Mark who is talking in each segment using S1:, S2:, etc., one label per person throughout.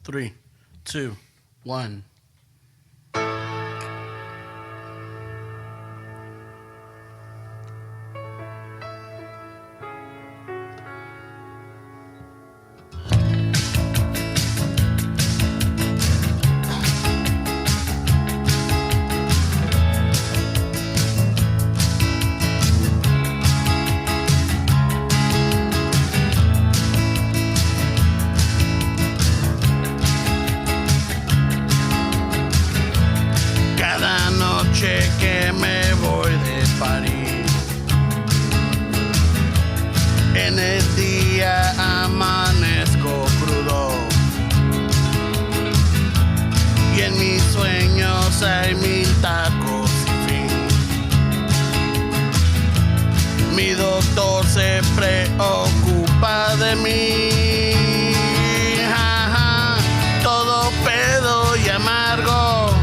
S1: 3, 2, 1. Que me voy de París. En el día amanezco crudo y en mis sueños hay 1000 tacos sin fin. Mi doctor se preocupa de mí. Ajá, todo pedo y amargo.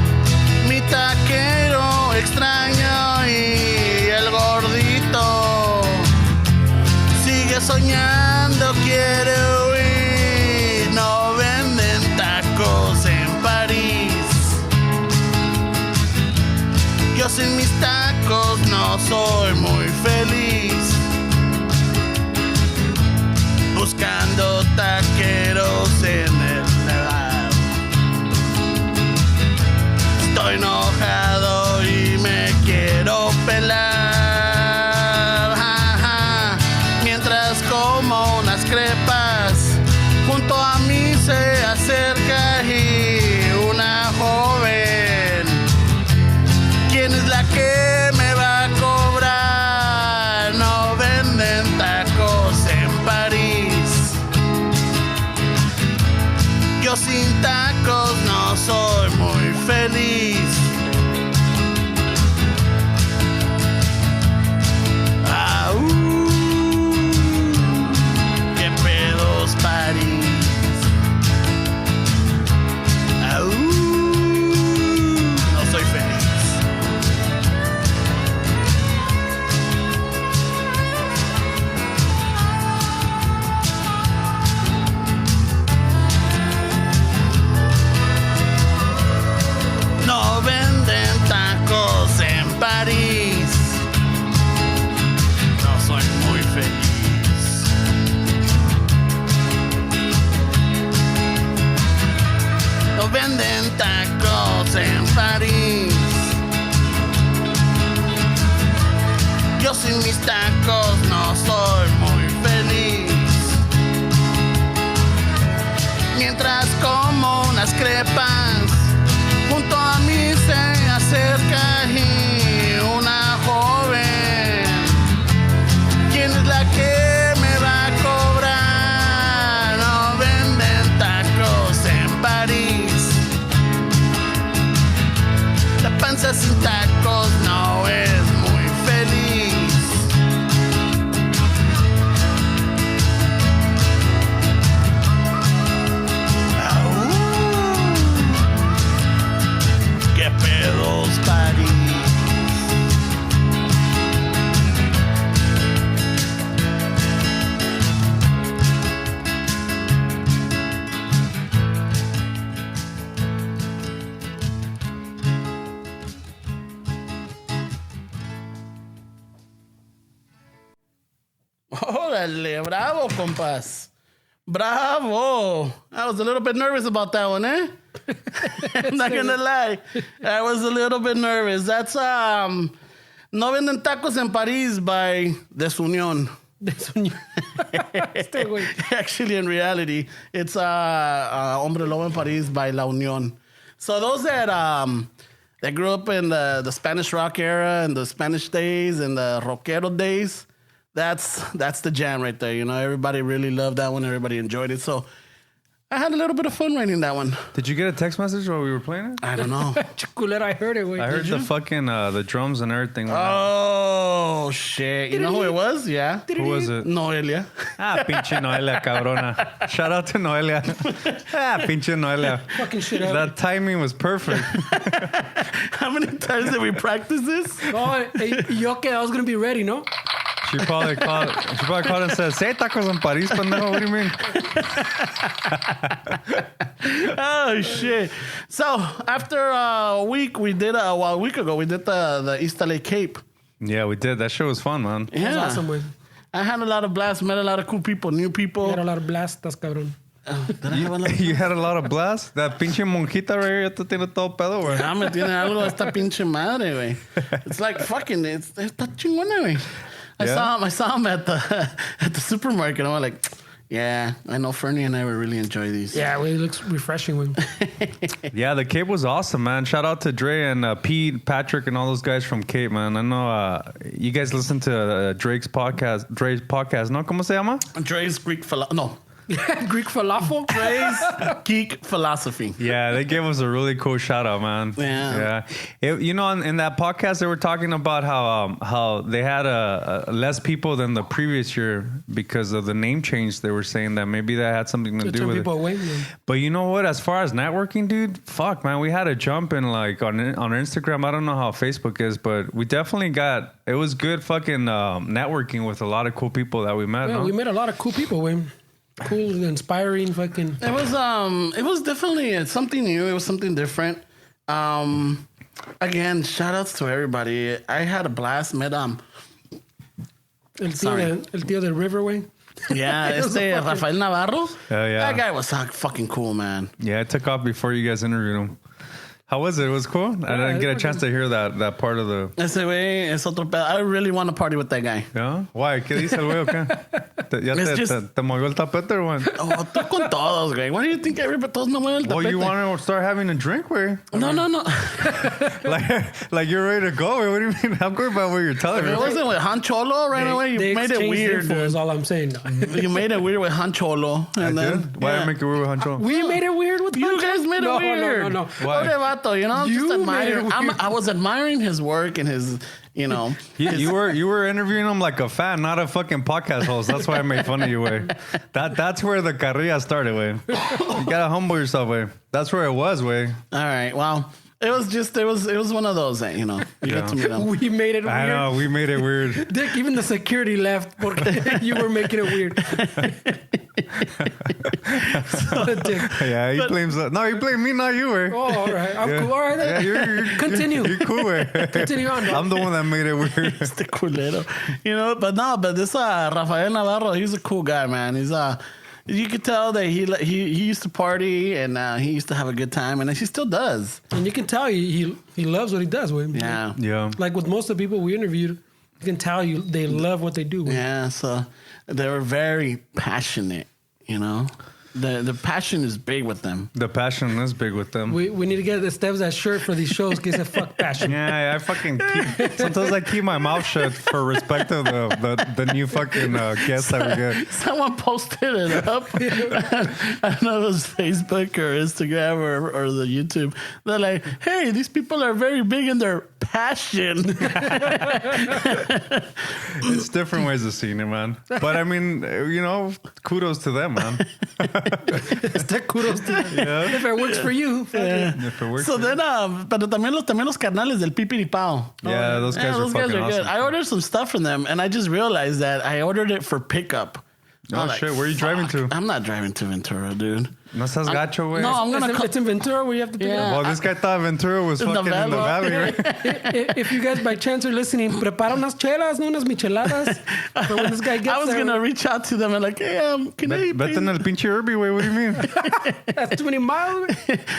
S1: Mi taquero extraño y el gordito sigue soñando, quiere huir. No venden tacos en París. Yo sin mis tacos no soy muy feliz. Buscando taqueros en el lugar. Estoy enojado y me quiero pelar. Ajá. Mientras como unas crepas, junto a mí se acerca y una joven. ¿Quién es la que me va a cobrar? No venden tacos en París. Yo sin tacos no soy muy feliz. ¿Qué pedos París? No soy feliz. No venden tacos en París. No soy muy feliz. No venden tacos en París. Yo sin mis tacos no soy muy feliz. Mientras como unas crepas, junto a mí se acerca y una joven. ¿Quién es la que me va a cobrar? No venden tacos en París. La panza sin tacos no es muy feliz. ¿Qué pedos París? Órale, bravo, compas. Bravo. I was a little bit nervous about that one, eh? I'm not gonna lie. I was a little bit nervous. That's No Venden Tacos en París by Desunión.
S2: Este güey.
S1: Actually, in reality, it's Hombre Lobo en París by La Unión. So those that grew up in the Spanish rock era and the Spanish days and the rockero days, that's the jam right there. You know, everybody really loved that one. Everybody enjoyed it. So I had a little bit of fun writing that one.
S3: Did you get a text message while we were playing it?
S1: I don't know.
S2: Chuculero, I heard it, güey.
S3: I heard the fucking the drums and everything.
S1: Oh, shit. You know who it was? Yeah.
S3: Who was it?
S1: Noelia.
S3: Ah, pinche Noelia, cabrona. Shout out to Noelia. Ah, pinche Noelia.
S2: Fucking shit up.
S3: That timing was perfect.
S1: How many times did we practice this?
S2: Oh, yo que I was going to be ready, no?
S3: She probably called and said, "Say tacos en París, pendejo. What do you mean?"
S1: Oh shit! So after a week, we did a week ago. We did the East LA Cape.
S3: Yeah, we did. That show was fun, man.
S2: That was awesome, güey.
S1: I had a lot of blasts. Met a lot of cool people, new people.
S2: You had a lot of blastas, cabrón.
S3: You had a lot of blasts. That pinche monjita right here, te tiene todo pedo, güey.
S1: Ah, me tiene algo esta pinche madre, güey. It's like fucking. Está chingona, güey. I saw him at the supermarket. I was like, yeah, I know Fernie and I would really enjoy these.
S2: Yeah, it looks refreshing, güey.
S3: Yeah, the Cape was awesome, man. Shout out to Dre and Pete, Patrick, and all those guys from Cape, man. I know you guys listen to Dre's podcast, ¿no? ¿Cómo se llama?
S1: Dre's Greek philosophy. No.
S2: Greek falafel.
S1: Dre's geek philosophy.
S3: Yeah, they gave us a really cool shout out, man.
S1: Yeah.
S3: You know, in that podcast, they were talking about how they had less people than the previous year because of the name change. They were saying that maybe that had something to do with
S2: people
S3: it.
S2: away, man.
S3: But you know what? As far as networking, dude, fuck, man, we had a jump in like on Instagram. I don't know how Facebook is, but we definitely got. It was good fucking networking with a lot of cool people that we met.
S2: Yeah,
S3: no?
S2: we met a lot of cool people, güey. Cool, inspiring, fucking.
S1: It was definitely something new. It was something different. Again, shout outs to everybody. I had a blast. Met
S2: El tío del River, güey.
S1: Yeah, Rafael Navarro.
S3: Yeah.
S1: That guy was fucking cool, man.
S3: Yeah, it took off before you guys interviewed him. How was it? It was cool. I didn't get a chance to hear that part of the.
S1: Ese güey es otro pedo. I really want to party with that guy.
S3: Yeah? Why? ¿Qué dice el güey o qué? ¿Te movió el tapete or what?
S1: Oh, tú con todos, güey. Why do you think todos me mueven el tapete?
S3: Well, you want to start having a drink, güey?
S1: No.
S3: like you're ready to go. What do you mean? I'm going by what you're telling me.
S1: It wasn't with Han Cholo right away. You made it weird.
S2: Is all I'm saying.
S1: You made it weird with Han Cholo. And
S3: I
S1: then,
S3: did? Why did I make it weird with Han Cholo?
S2: We made it weird with
S1: You guys made it weird.
S2: No.
S3: Why?
S1: Vato, you know,
S2: You
S1: just
S2: made it
S1: admiring.
S2: weird.
S1: I was admiring his work and his, you know.
S3: You were interviewing him like a fan, not a fucking podcast host. That's why I made fun of you, way. That's where the carrilla started, way. You gotta humble yourself, way. That's where it was, way.
S1: All right, well. It was one of those that, you know, you get to meet them.
S2: We made it weird.
S3: I know, we made it weird.
S2: Dick, even the security left porque you were making it weird. Dick.
S3: Yeah, he blames no, he blamed me, not you, way.
S2: Oh, all right. I'm cool. All right.
S3: Yeah, you're
S2: Continue.
S3: You're cool, way.
S2: Continue on.
S3: I'm the one that made it weird.
S1: Este culero. You know, but this Rafael Navarro, he's a cool guy, man. He's you could tell that he used to party and he used to have a good time, and he still does.
S2: And you can tell he loves what he does, with.
S1: Yeah.
S3: Yeah.
S2: Like with most of the people we interviewed, you can tell they love what they do.
S1: Yeah, so they were very passionate, you know. The passion is big with them.
S3: The passion is big with them.
S2: We need to get the Steps that shirt for these shows because I fuck passion.
S3: Yeah, I fucking sometimes I keep my mouth shut for respect of the new fucking guests that we get.
S1: Someone posted it up. I don't know if it was Facebook or Instagram or the YouTube. They're like, hey, these people are very big in their passion.
S3: It's different ways of seeing it, man. But I mean, you know, kudos to them, man.
S2: Kudos to them.
S3: Yeah.
S2: If it works for you.
S3: If it works
S1: So
S3: for
S1: then, pero también los carnales del Pipiripao.
S3: Yeah, those guys are fucking awesome.
S1: good. I ordered some stuff from them, and I just realized that I ordered it for pickup.
S3: Oh, shit. Where are you driving to?
S1: I'm not driving to Ventura, dude.
S3: No estás gacho, güey.
S1: No, I'm going to
S2: It's in Ventura where you have to pick it up.
S3: Well, this guy thought Ventura was fucking in the valley, right?
S2: If you guys by chance are listening, prepara unas chelas, no unas micheladas. For when this guy gets
S1: I was going to reach out to them and like, hey, can I eat,
S3: Vete en el pinche Irby, güey. What do you mean?
S2: That's 20 miles.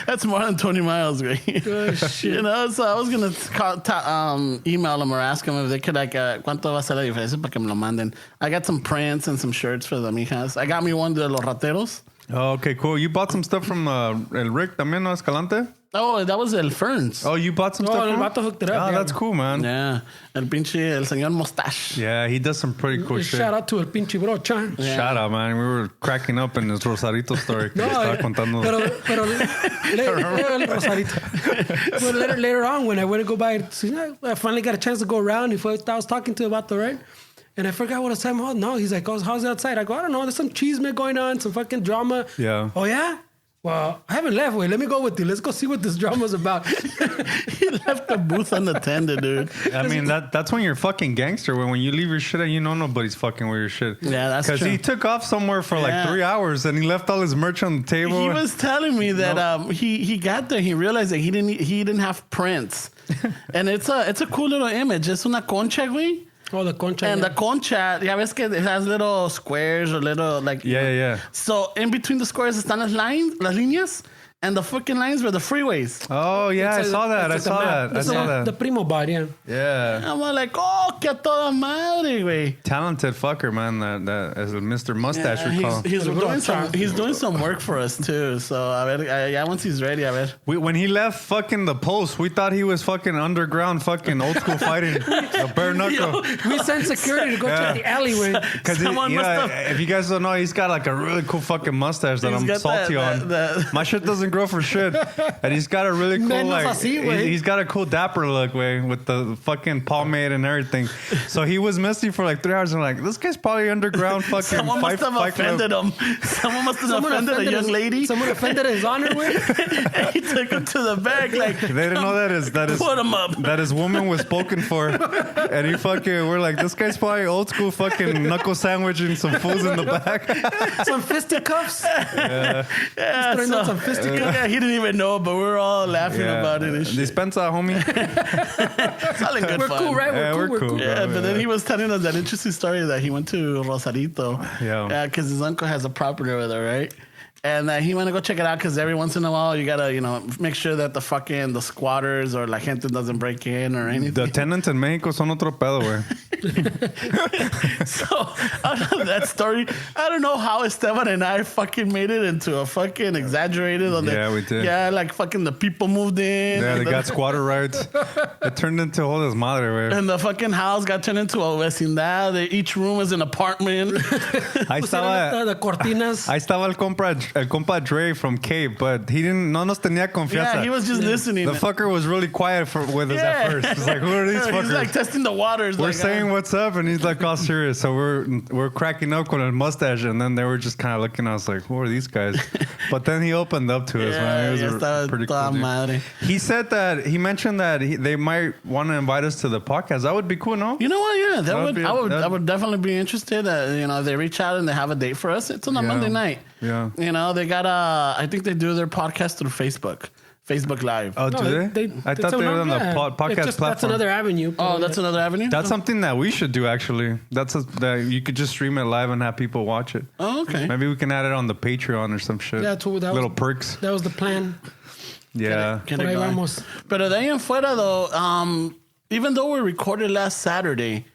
S1: That's more than 20 miles, güey.
S2: Oh, shit.
S1: You know, so I was going to email them or ask them if they could, like, ¿cuánto va a ser la diferencia para que me lo manden? I got some prints and some shirts for the mijas. I got me one de los rateros.
S3: Oh, okay, cool. You bought some stuff from El Rick también, ¿no? Escalante?
S1: Oh, that was El Ferns.
S3: Oh, you bought some stuff
S2: El
S3: from him?
S2: vato hooked it up.
S3: Oh, that's cool, man.
S1: Yeah. El señor Mustache.
S3: Yeah, he does some pretty cool shit.
S2: Shout out to El Pinche Brocha.
S1: Yeah.
S3: Shout out, man. We were cracking up in his Rosarito story. Que estaba contando.
S2: Pero later on, when I went to go buy it, I finally got a chance to go around. I was talking to about the right. And I forgot what time. Oh, no, he's like, oh, how's it outside? I go, I don't know. There's some chisme going on, some fucking drama.
S3: Yeah.
S2: Oh, yeah? Well, I haven't left. Wait, let me go with you. Let's go see what this drama's about.
S1: He left the booth unattended, dude.
S3: I mean, that's when you're fucking gangster. When you leave your shit and you know nobody's fucking with your shit.
S1: Yeah, that's true.
S3: Because he took off somewhere for like 3 hours and he left all his merch on the table.
S1: He was telling me that he got there. He realized that he didn't have prints, and it's a cool little image. It's una concha, güey.
S2: Oh, the concha.
S1: And the concha, ya ves que it has little squares or little like...
S3: Yeah.
S1: So in between the squares están las líneas, and the fucking lines were the freeways.
S3: Oh, yeah, I saw that. I saw that.
S2: The primo bar, yeah.
S3: Yeah.
S1: I'm like, oh, que a toda madre, güey.
S3: Talented fucker, man. That as Mr. Mustache we call him.
S1: He's doing some work for us, too. So, a ver, once he's ready, a ver.
S3: When he left fucking the post, we thought he was fucking underground, fucking old school fighting. A bare knuckle.
S2: We sent security to go check the alleyway.
S3: Because if you guys don't know, he's got like a really cool fucking mustache that I'm salty on. My shit doesn't grow for shit, and he's got a really cool he's got a cool dapper look, way with the fucking pomade and everything. So he was missing for like 3 hours, and I'm like, this guy's probably underground. Fucking
S1: someone must have offended him. Someone must have offended a young lady.
S2: Someone offended his honor with.
S1: And he took him to the back. Like
S3: they didn't know that
S1: put him up.
S3: That his woman was spoken for, and he fucking we're like, this guy's probably old school fucking knuckle sandwiching some fools in the back.
S2: Some fisticuffs.
S1: Yeah,
S2: some fisticuffs.
S1: Yeah, he didn't even know, but we're all laughing about it and shit.
S3: Dispensa, homie.
S1: It's all in good
S2: We're
S1: fun.
S2: cool, right?
S3: We're cool.
S1: Yeah, but then he was telling us that interesting story that he went to Rosarito.
S3: Yeah.
S1: Because his uncle has a property over there, right? And he went to go check it out because every once in a while you gotta, make sure that the squatters or la gente doesn't break in or anything.
S3: The tenants in Mexico son otro pedo, güey.
S1: So out of that story, I don't know how Esteban and I fucking made it into a fucking exaggerated.
S3: We did.
S1: Yeah, like fucking the people moved in.
S3: Yeah, they got squatter rights. It turned into a whole desmadre, güey.
S1: And the fucking house got turned into a vecindad. Each room was an apartment.
S3: Ahí estaba
S2: the cortinas.
S3: Ahí estaba el compa Dre from Cape, but he no nos tenía confianza.
S1: Yeah, he was just listening.
S3: The fucker was really quiet with us at first. He's like, who are these fuckers?
S1: He's like testing the waters.
S3: We're saying what's up, and he's like all serious. So we're cracking up with a mustache, and then they were just kind of looking at us like, who are these guys? But then he opened up to us, man. It was pretty cool. Dude. He said that he mentioned that they might want to invite us to the podcast. That would be cool, no?
S1: You know what? Yeah, I would definitely be interested. If they reach out and they have a date for us, it's on a Monday night.
S3: Yeah.
S1: They got I think they do their podcast through Facebook Live.
S3: Oh, do they? I thought they were on the podcast platform.
S2: That's another avenue.
S1: Oh, that's another avenue?
S3: That's something that we should do, actually. That you could just stream it live and have people watch it.
S1: Oh, okay.
S3: Maybe we can add it on the Patreon or some shit.
S2: Yeah,
S3: little perks.
S2: That was the plan.
S3: Yeah.
S1: Pero de ahí en fuera, though, even though we recorded last Saturday,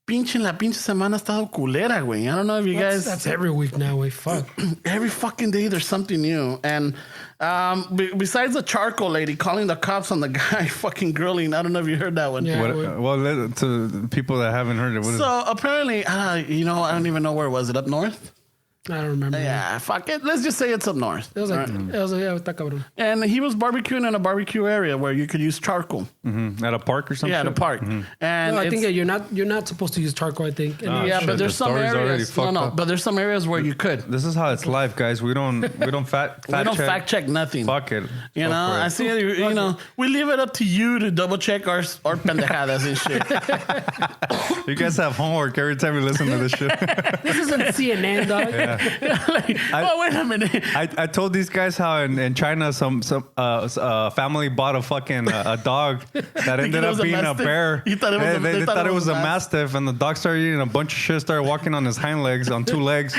S1: la pinche semana ha estado culera, güey. I don't know if you guys...
S2: That's every week now, güey. Fuck.
S1: Every fucking day there's something new. And besides the charcoal lady calling the cops on the guy fucking grilling, I don't know if you heard that one.
S2: Yeah,
S3: well, to people that haven't heard it.
S1: Apparently, I don't even know where was it. Up north?
S2: I don't remember.
S1: Yeah, fuck it. Let's just say it's up north.
S2: It was like, está cabrón.
S1: And he was barbecuing in a barbecue area where you could use charcoal.
S3: Mm-hmm. At a park or something?
S1: Yeah, at a park. Mm-hmm. And
S2: I think you're not supposed to use charcoal, I think.
S1: But there's some areas. But there's some areas where you could.
S3: This is how it's life, guys. We don't fact check
S1: nothing.
S3: Fuck it.
S1: I see. We leave it up to you to double check our pendejadas and shit.
S3: You guys have homework every time you listen to this shit.
S2: This isn't CNN, dog.
S3: Yeah.
S1: Wait a minute.
S3: I told these guys how in China some family bought a fucking a dog that ended up being a bear. They thought it was a mastiff, and the dog started eating a bunch of shit, started walking on his hind legs, on two legs,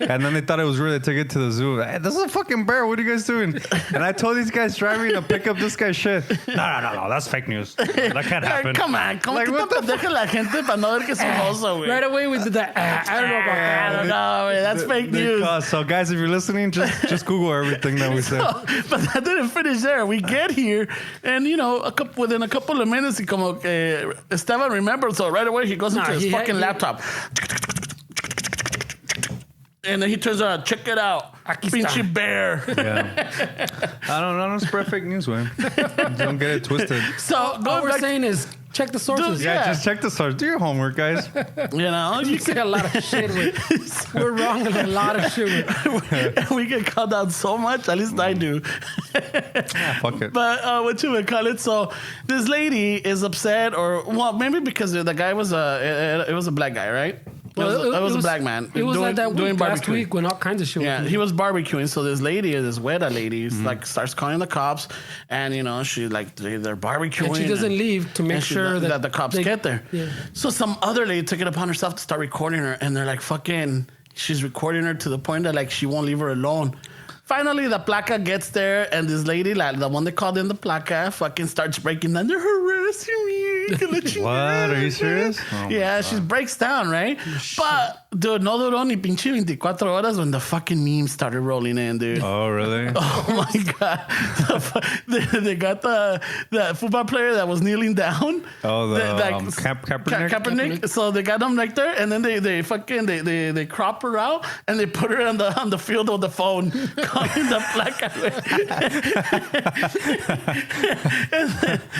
S3: and then they thought it was real. They took it to the zoo. Hey, this is a fucking bear. What are you guys doing? And I told these guys driving to pick up this guy's shit. No, that's fake news. That can't happen.
S1: Come on, like, what the fuck? La gente para no ver que es un oso, güey.
S2: Right away we did that. I don't know about that.
S1: I don't know, that's fake news.
S3: So guys, if you're listening, just Google everything that we said.
S1: But that didn't finish there. We get here, and within a couple of minutes, he como Esteban remembers. So right away he goes into his fucking laptop, and then he turns around, check it out, pinchy bear.
S3: Yeah. I don't spread fake news, man. Don't get it twisted.
S2: So what we're saying is, check the sources.
S1: Dude, yeah.
S3: Just check the source. Do your homework, guys.
S1: You know,
S2: You say a lot of shit. We're wrong in a lot of shit.
S1: we get called out so much. At least I do.
S3: Fuck it.
S1: But what you would call it? So this lady is upset, or well, maybe because the guy was it was a black guy, right? It was a black man.
S2: It was like that
S1: doing
S2: week, last
S1: barbecue.
S2: week when all kinds of shit.
S1: Yeah, he was barbecuing. So this lady, this Weta lady, like starts calling the cops, and you know she like they're barbecuing.
S2: And she doesn't leave to make sure that
S1: the cops get there. Yeah. So some other lady took it upon herself to start recording her, and they're like fucking. She's recording her to the point that like she won't leave her alone. Finally, the placa gets there, and this lady, like the one they called in the placa, fucking starts breaking down. They're harassing me.
S3: What? Are you serious? Oh
S1: Yeah, she breaks down, right? But, dude, no duró ni pinche 24 horas when the fucking memes started rolling in, dude.
S3: Oh, really?
S1: Oh, my God. They got the football player that was kneeling down.
S3: Oh, Kaepernick?
S1: Kaepernick. So they got him like there, and then they fucking, they crop her out, and they put her on the field with the phone. In the placa.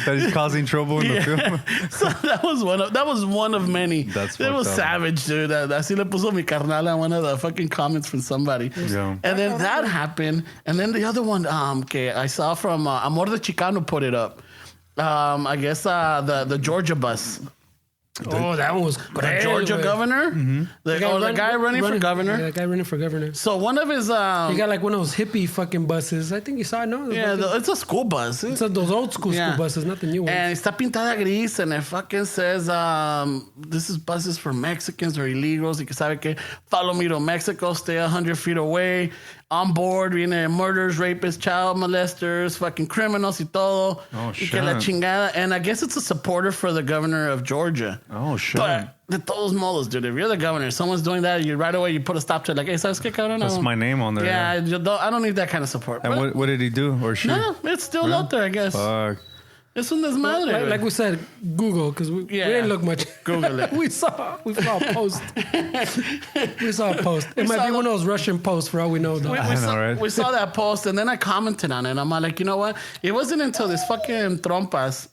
S3: That he's causing trouble in the film.
S1: So that was one of many.
S3: That's
S1: it was
S3: fucked up.
S1: savage, dude. Así le puso mi carnal on one of the fucking comments from somebody.
S3: Yeah.
S1: And then that happened. And then the other one, okay, I saw from Amor de Chicano put it up. I guess the Georgia bus.
S2: Oh, that one was
S1: The Georgia governor? Mm-hmm. The guy running for governor?
S2: Yeah, the guy running for governor.
S1: So one of his...
S2: He got like one of those hippie fucking buses. I think you saw it, no?
S1: Yeah, it's a school bus.
S2: It's those old school buses, not the new ones.
S1: And está pintada gris, and it fucking says, this is buses for Mexicans or illegals. Y que sabe que follow me to Mexico, stay 100 feet away. On board, viene murders, rapists, child molesters, fucking criminals y todo.
S3: Oh,
S1: y
S3: shit.
S1: que la chingada. And I guess it's a supporter for the governor of Georgia.
S3: Oh, shit.
S1: But de todos modos, dude, if you're the governor, someone's doing that, you right away, you put a stop to it. Like, hey, ¿sabes qué, cabrón?
S3: That's my name on there.
S1: Yeah, I don't need that kind of support.
S3: And
S1: But
S3: what did he do? Or she?
S1: no, it's still out there, I guess.
S3: Fuck.
S1: Es un desmadre.
S2: Like we said, Google, because we didn't look much.
S1: Google it.
S2: we saw a post. We saw a post. It might be one of those Russian posts for all we know, though.
S1: We saw that post, and then I commented on it. I'm like, you know what? It wasn't until this fucking trompas.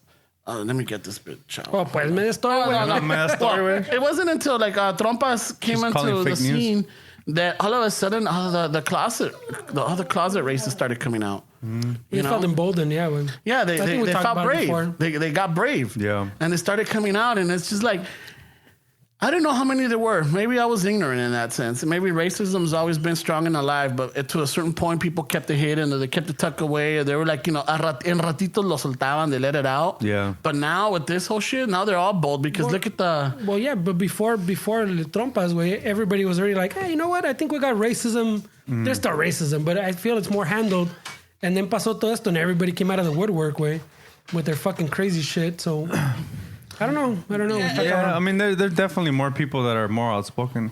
S1: Let me get this bitch out.
S2: Oh, pues me story.
S1: It wasn't until like trompas came into the scene that all of a sudden the closet races started coming out.
S2: He felt emboldened, yeah.
S1: Yeah, they felt brave. They got brave.
S3: Yeah.
S1: And they started coming out, and it's just like, I don't know how many there were. Maybe I was ignorant in that sense. Maybe racism's always been strong and alive, but to a certain point, people kept it hidden, or they kept it tucked away, or they were like, you know, en ratitos lo soltaban, they let it out.
S3: Yeah.
S1: But now with this whole shit, now they're all bold because look at the...
S2: Well, yeah, but before the trompas way, everybody was already like, hey, you know what? I think we got racism. There's still racism, but I feel it's more handled. And then pasó todo esto, and everybody came out of the woodwork way with their fucking crazy shit. So... I don't know.
S3: Yeah, I mean, there are definitely more people that are more outspoken.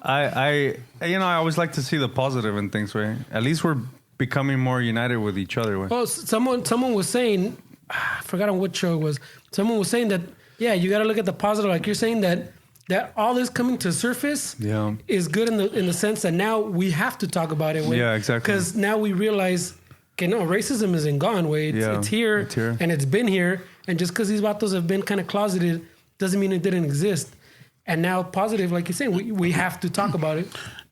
S3: I always like to see the positive in things, right? At least we're becoming more united with each other. Right?
S2: Well, someone was saying, I forgot on what show it was. Someone was saying that, yeah, you got to look at the positive. Like you're saying that all this coming to surface is good in the sense that now we have to talk about it. Way.
S3: Yeah, exactly.
S2: Because now we realize, okay, no, racism isn't gone. Way it's here, and it's been here. And just because these vatos have been kind of closeted doesn't mean it didn't exist. And now positive, like you're saying, we have to talk about it.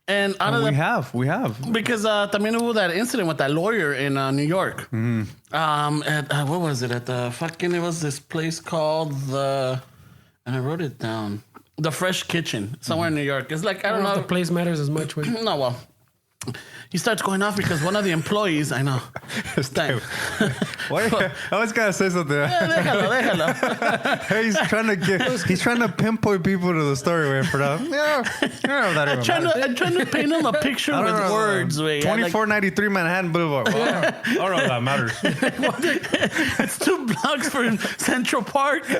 S1: And
S3: we have.
S1: Because también hubo that incident with that lawyer in New York.
S3: Mm-hmm.
S1: At what was it? At the fucking, it was this place called and I wrote it down. The Fresh Kitchen, somewhere in New York. It's like, I don't know.
S2: If the place matters as much.
S1: No, well. He starts going off because one of the employees, I know.
S3: Why? I always gotta say something.
S1: Déjalo.
S3: Hey, he's trying to pinpoint people to the story, way for that.
S1: I'm trying to paint him a picture with words, way.
S3: 2493 Manhattan Boulevard. Well, I don't know if that matters.
S1: It's 2 blocks from Central Park.
S3: You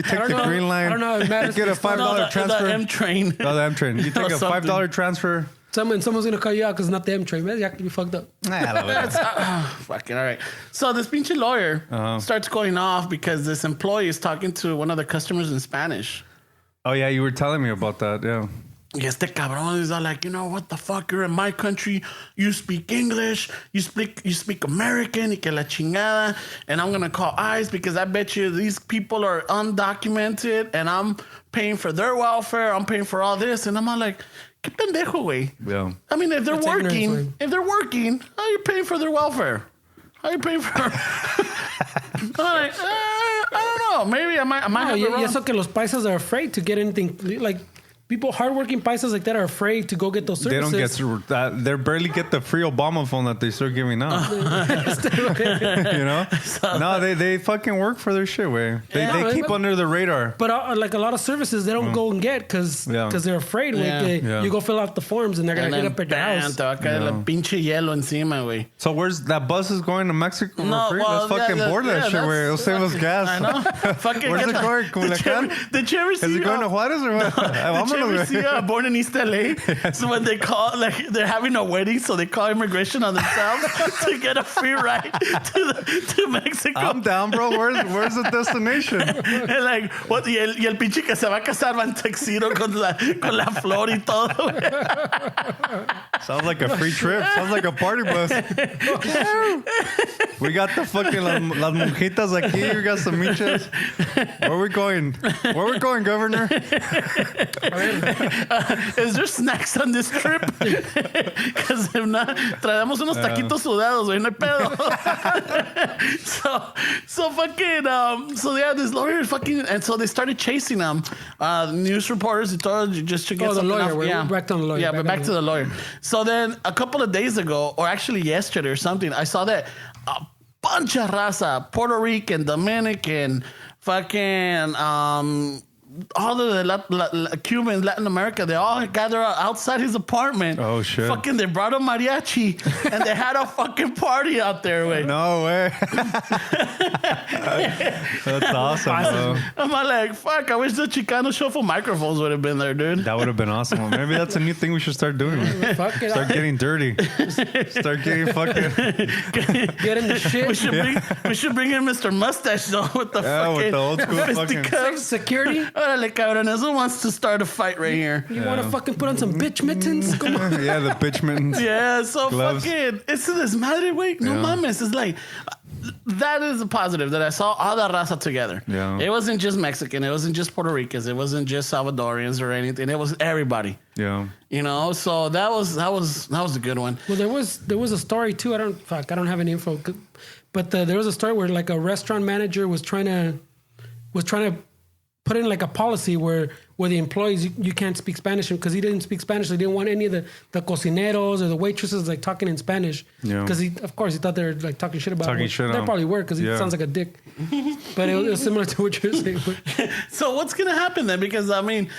S3: take the green line.
S2: I don't know. It matters.
S3: You get a $5 transfer.
S1: The M train.
S3: No, the M train. You take a $5 transfer.
S2: Someone's gonna call you out because it's not the M train. Man, you have to be fucked up.
S1: Fucking all right. So this pinche lawyer starts going off because this employee is talking to one of the customers in Spanish.
S3: Oh yeah, you were telling me about that. Yeah.
S1: Y este cabrón is all like, you know, what the fuck? You're in my country. You speak English. You speak American. Y que la chingada. And I'm going to call ICE because I bet you these people are undocumented and I'm paying for their welfare. I'm paying for all this. And I'm all like, qué pendejo, güey.
S3: Yeah.
S1: I mean, if they're
S2: That's
S1: working, how are you paying for their welfare? How are you paying for... I'm like, I don't know. Maybe I might have it wrong.
S2: Y eso que los paisas are afraid to get anything. Like, people, hardworking paisas like that are afraid to go get those services.
S3: They don't get they barely get the free Obama phone that they start giving out. You know? No, they fucking work for their shit, way. They keep under the radar.
S2: But like a lot of services, they don't go and get because they're afraid.
S1: Yeah.
S2: You go fill out the forms and they're gonna hit up at your house.
S1: Te va a caer la pinche hielo encima, güey.
S3: So where's that bus is going to Mexico for free?
S1: Well,
S3: Let's fucking board that shit, way. It'll save us gas.
S1: I know. Fucking
S3: Where's it going? Culiacán?
S1: Did you ever see?
S3: Is it going to Juarez or what?
S1: Did you ever see Born in East LA? So when they call, like, they're having a wedding, so they call immigration on themselves to get a free ride to Mexico.
S3: I'm down, bro. Where's the destination?
S1: And like, what? Y el pinche que se va a casar va en tuxedo con la flor y todo.
S3: Sounds like a free trip. Sounds like a party bus. We got the fucking las monjitas aquí. We got some michas. Where we going, Governor?
S1: Is there snacks on this trip? Because if not, traemos unos taquitos sudados, güey, no hay pedo. So they had this lawyer fucking, and so they started chasing them. News reporters and todo, just to get
S2: the
S1: something
S2: lawyer.
S1: off.
S2: We're back on the lawyer.
S1: Yeah, but back to the lawyer. So then a couple of days ago, or actually yesterday or something, I saw that a bunch of raza, Puerto Rican, Dominican, fucking all of the Cubans, Latin America, they all gather outside his apartment.
S3: Oh, shit.
S1: Fucking, they brought a mariachi and they had a fucking party out there, way.
S3: No way. That's awesome, bro.
S1: I'm like, fuck, I wish the Chicano shuffle microphones would have been there, dude.
S3: That would have been awesome. Maybe that's a new thing we should start doing.
S2: Fuck it.
S3: Start getting dirty. Start getting fucking...
S2: Get in the shit.
S1: We should bring in Mr. Mustache, though, with the fucking...
S3: with the old school fucking...
S2: Like security.
S1: Órale, cabrones, who wants to start a fight right here?
S2: You want to fucking put on some bitch mittens? Come on.
S3: Yeah, the bitch mittens.
S1: Yeah, so
S3: Gloves.
S1: fucking, it's this madre, wait, no mames. It's like, that is a positive that I saw all that raza together.
S3: Yeah.
S1: It wasn't just Mexican. It wasn't just Puerto Ricans. It wasn't just Salvadorians or anything. It was everybody.
S3: Yeah.
S1: You know, so that was a good one.
S2: Well, there was a story too. I don't have any info, but there was a story where like a restaurant manager was trying to put in like a policy where the employees you can't speak Spanish because he didn't speak Spanish. They didn't want any of the cocineros or the waitresses like talking in Spanish because he thought they were like talking shit about him. They probably were because he sounds like a dick. But it was similar to what you're saying.
S1: So what's gonna happen then? Because I mean,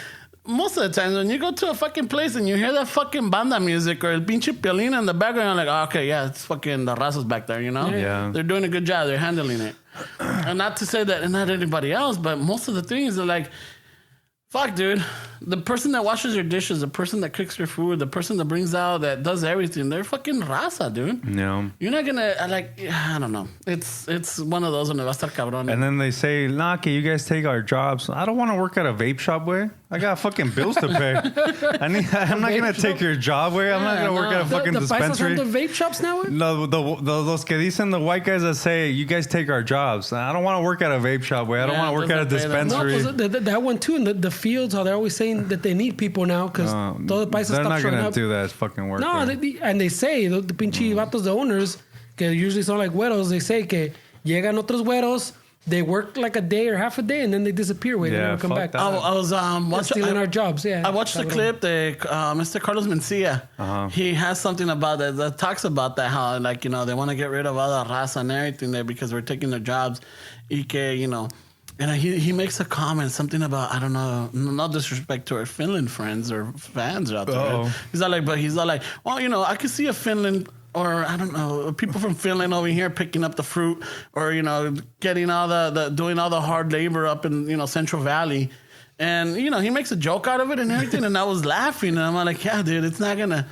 S1: most of the times when you go to a fucking place and you hear that fucking banda music or el pinche piolín in the background, you're like, oh, okay, yeah, it's fucking the raza's back there, you know?
S3: Yeah.
S1: They're doing a good job. They're handling it. And not to say that not anybody else, but most of the things are like, fuck, dude. The person that washes your dishes, the person that cooks your food, the person that brings out, that does everything, they're fucking raza, dude.
S3: Yeah.
S1: You're not gonna, I don't know. It's one of those donde va a estar cabrón.
S3: And then they say, nah, okay, you guys take our jobs. I don't want to work at a vape shop, way. I got fucking bills to pay. I'm not going to take your job, way. I'm not going to work at a fucking dispensary.
S2: The vape shops now?
S3: No, those que dicen, the white guys that say, you guys take our jobs. I don't want to work at a vape shop, way. I don't want to work at a dispensary.
S2: No, that one too. And the fields, how they're always saying that they need people now because todo the paisas
S3: they're
S2: stop
S3: not
S2: showing
S3: going
S2: up.
S3: to do that fucking work.
S2: No, and they say, the pinche vatos, the owners, que usually son like güeros, they say que llegan otros güeros, they work like a day or half a day and then they disappear. They never come back.
S1: I was watching
S2: stealing our jobs. Yeah,
S1: I watched the clip that Mr. Carlos Mencia. He has something about that talks about that, how like, you know, they want to get rid of all the raza and everything there because we're taking their jobs. Y que, you know, and he makes a comment, something about, I don't know, no disrespect to our Finland friends or fans out there. He's not like, well, you know, I could see a Finland, or I don't know, people from Finland over here picking up the fruit, or, you know, getting all the doing all the hard labor up in, you know, Central Valley. And, you know, he makes a joke out of it and everything. And I was laughing. And I'm like, yeah, dude, it's not gonna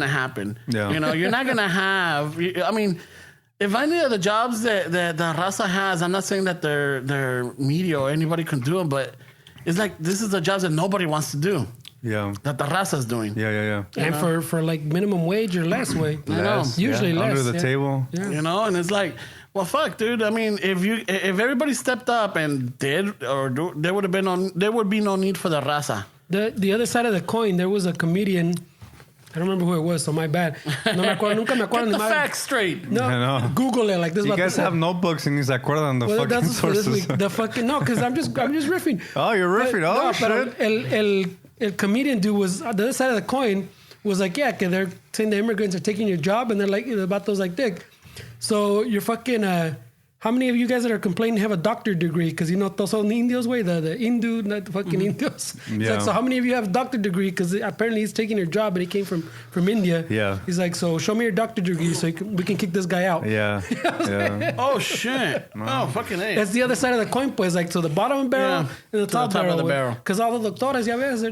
S1: happen. Yeah. You know, you're not gonna have, I mean, if any of the jobs that the raza has, I'm not saying that they're media or anybody can do them, but it's like, this is the jobs that nobody wants to do.
S3: Yeah.
S1: that the raza's doing.
S3: Yeah.
S2: And for like minimum wage or less way.
S3: Less,
S2: Usually less.
S3: Under the table.
S2: Yeah.
S1: You know, and it's like, well, fuck, dude. I mean, if everybody stepped up and did or do, there would be no need for the raza.
S2: The other side of the coin, there was a comedian. I don't remember who it was, so my bad. No me acuerdo, nunca me acuerdo.
S1: Get the facts straight.
S2: No,
S3: I know.
S2: Google it like this.
S3: You guys have notebooks and you se acuerdan the fucking
S2: that's for this
S3: sources.
S2: week. The fucking no, because I'm just riffing.
S3: Oh, you're riffing. Oh, shit.
S2: El comedian dude was the other side of the coin was like, yeah, because they're saying the immigrants are taking your job, and they're like, about those like dick. So you're fucking. How many of you guys that are complaining have a doctor degree? Because you know, todos son indios, way the Hindu, not the fucking Indios. It's like, so how many of you have a doctor degree? Because apparently he's taking your job, and he came from India.
S3: Yeah.
S2: He's like, so show me your doctor degree, so we can kick this guy out.
S3: Yeah. Yeah.
S1: Oh shit! Oh fucking A.
S2: That's the other side of the coin, pues, like, so the bottom barrel and the top
S1: of the barrel.
S2: Because all the doctores, ya ves,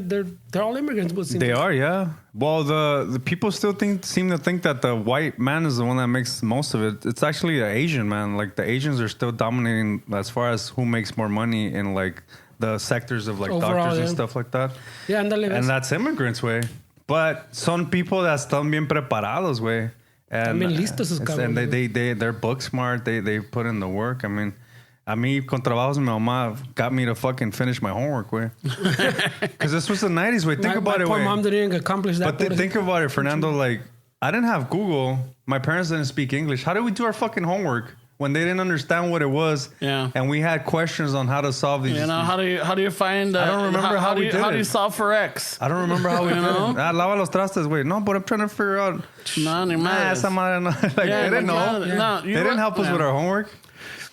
S2: they're all immigrants. But
S3: They are, yeah. Well, the people still seem to think that the white man is the one that makes most of it. It's actually the Asian man. Like the Asians are still dominating as far as who makes more money in like the sectors of like
S2: Overall,
S3: doctors and
S2: yeah.
S3: stuff like that.
S2: Yeah,
S3: And that's immigrants, way. But son people that están bien preparados, way. And,
S2: También listos esos
S3: and
S2: cabrones.
S3: they're book smart. They put in the work. I mean, a mí con trabajos mi mamá got me to fucking finish my homework, way. Because this was the 90s, way. Think about
S2: my
S3: it,
S2: poor
S3: way.
S2: mom didn't accomplish that.
S3: But think about it, Fernando. Like, I didn't have Google. My parents didn't speak English. How did we do our fucking homework when they didn't understand what it was?
S1: Yeah.
S3: And we had questions on how to solve these.
S1: You know, how do you find?
S3: I don't remember how we did
S1: How do you
S3: it.
S1: solve for X?
S3: I don't remember how we did it. Lava los trastes, wait. No, but I'm trying to figure out.
S1: No, ni madres.
S3: Esa madre no. Like,
S1: Yeah,
S3: they didn't know.
S1: yeah. No,
S3: They didn't help us with our homework.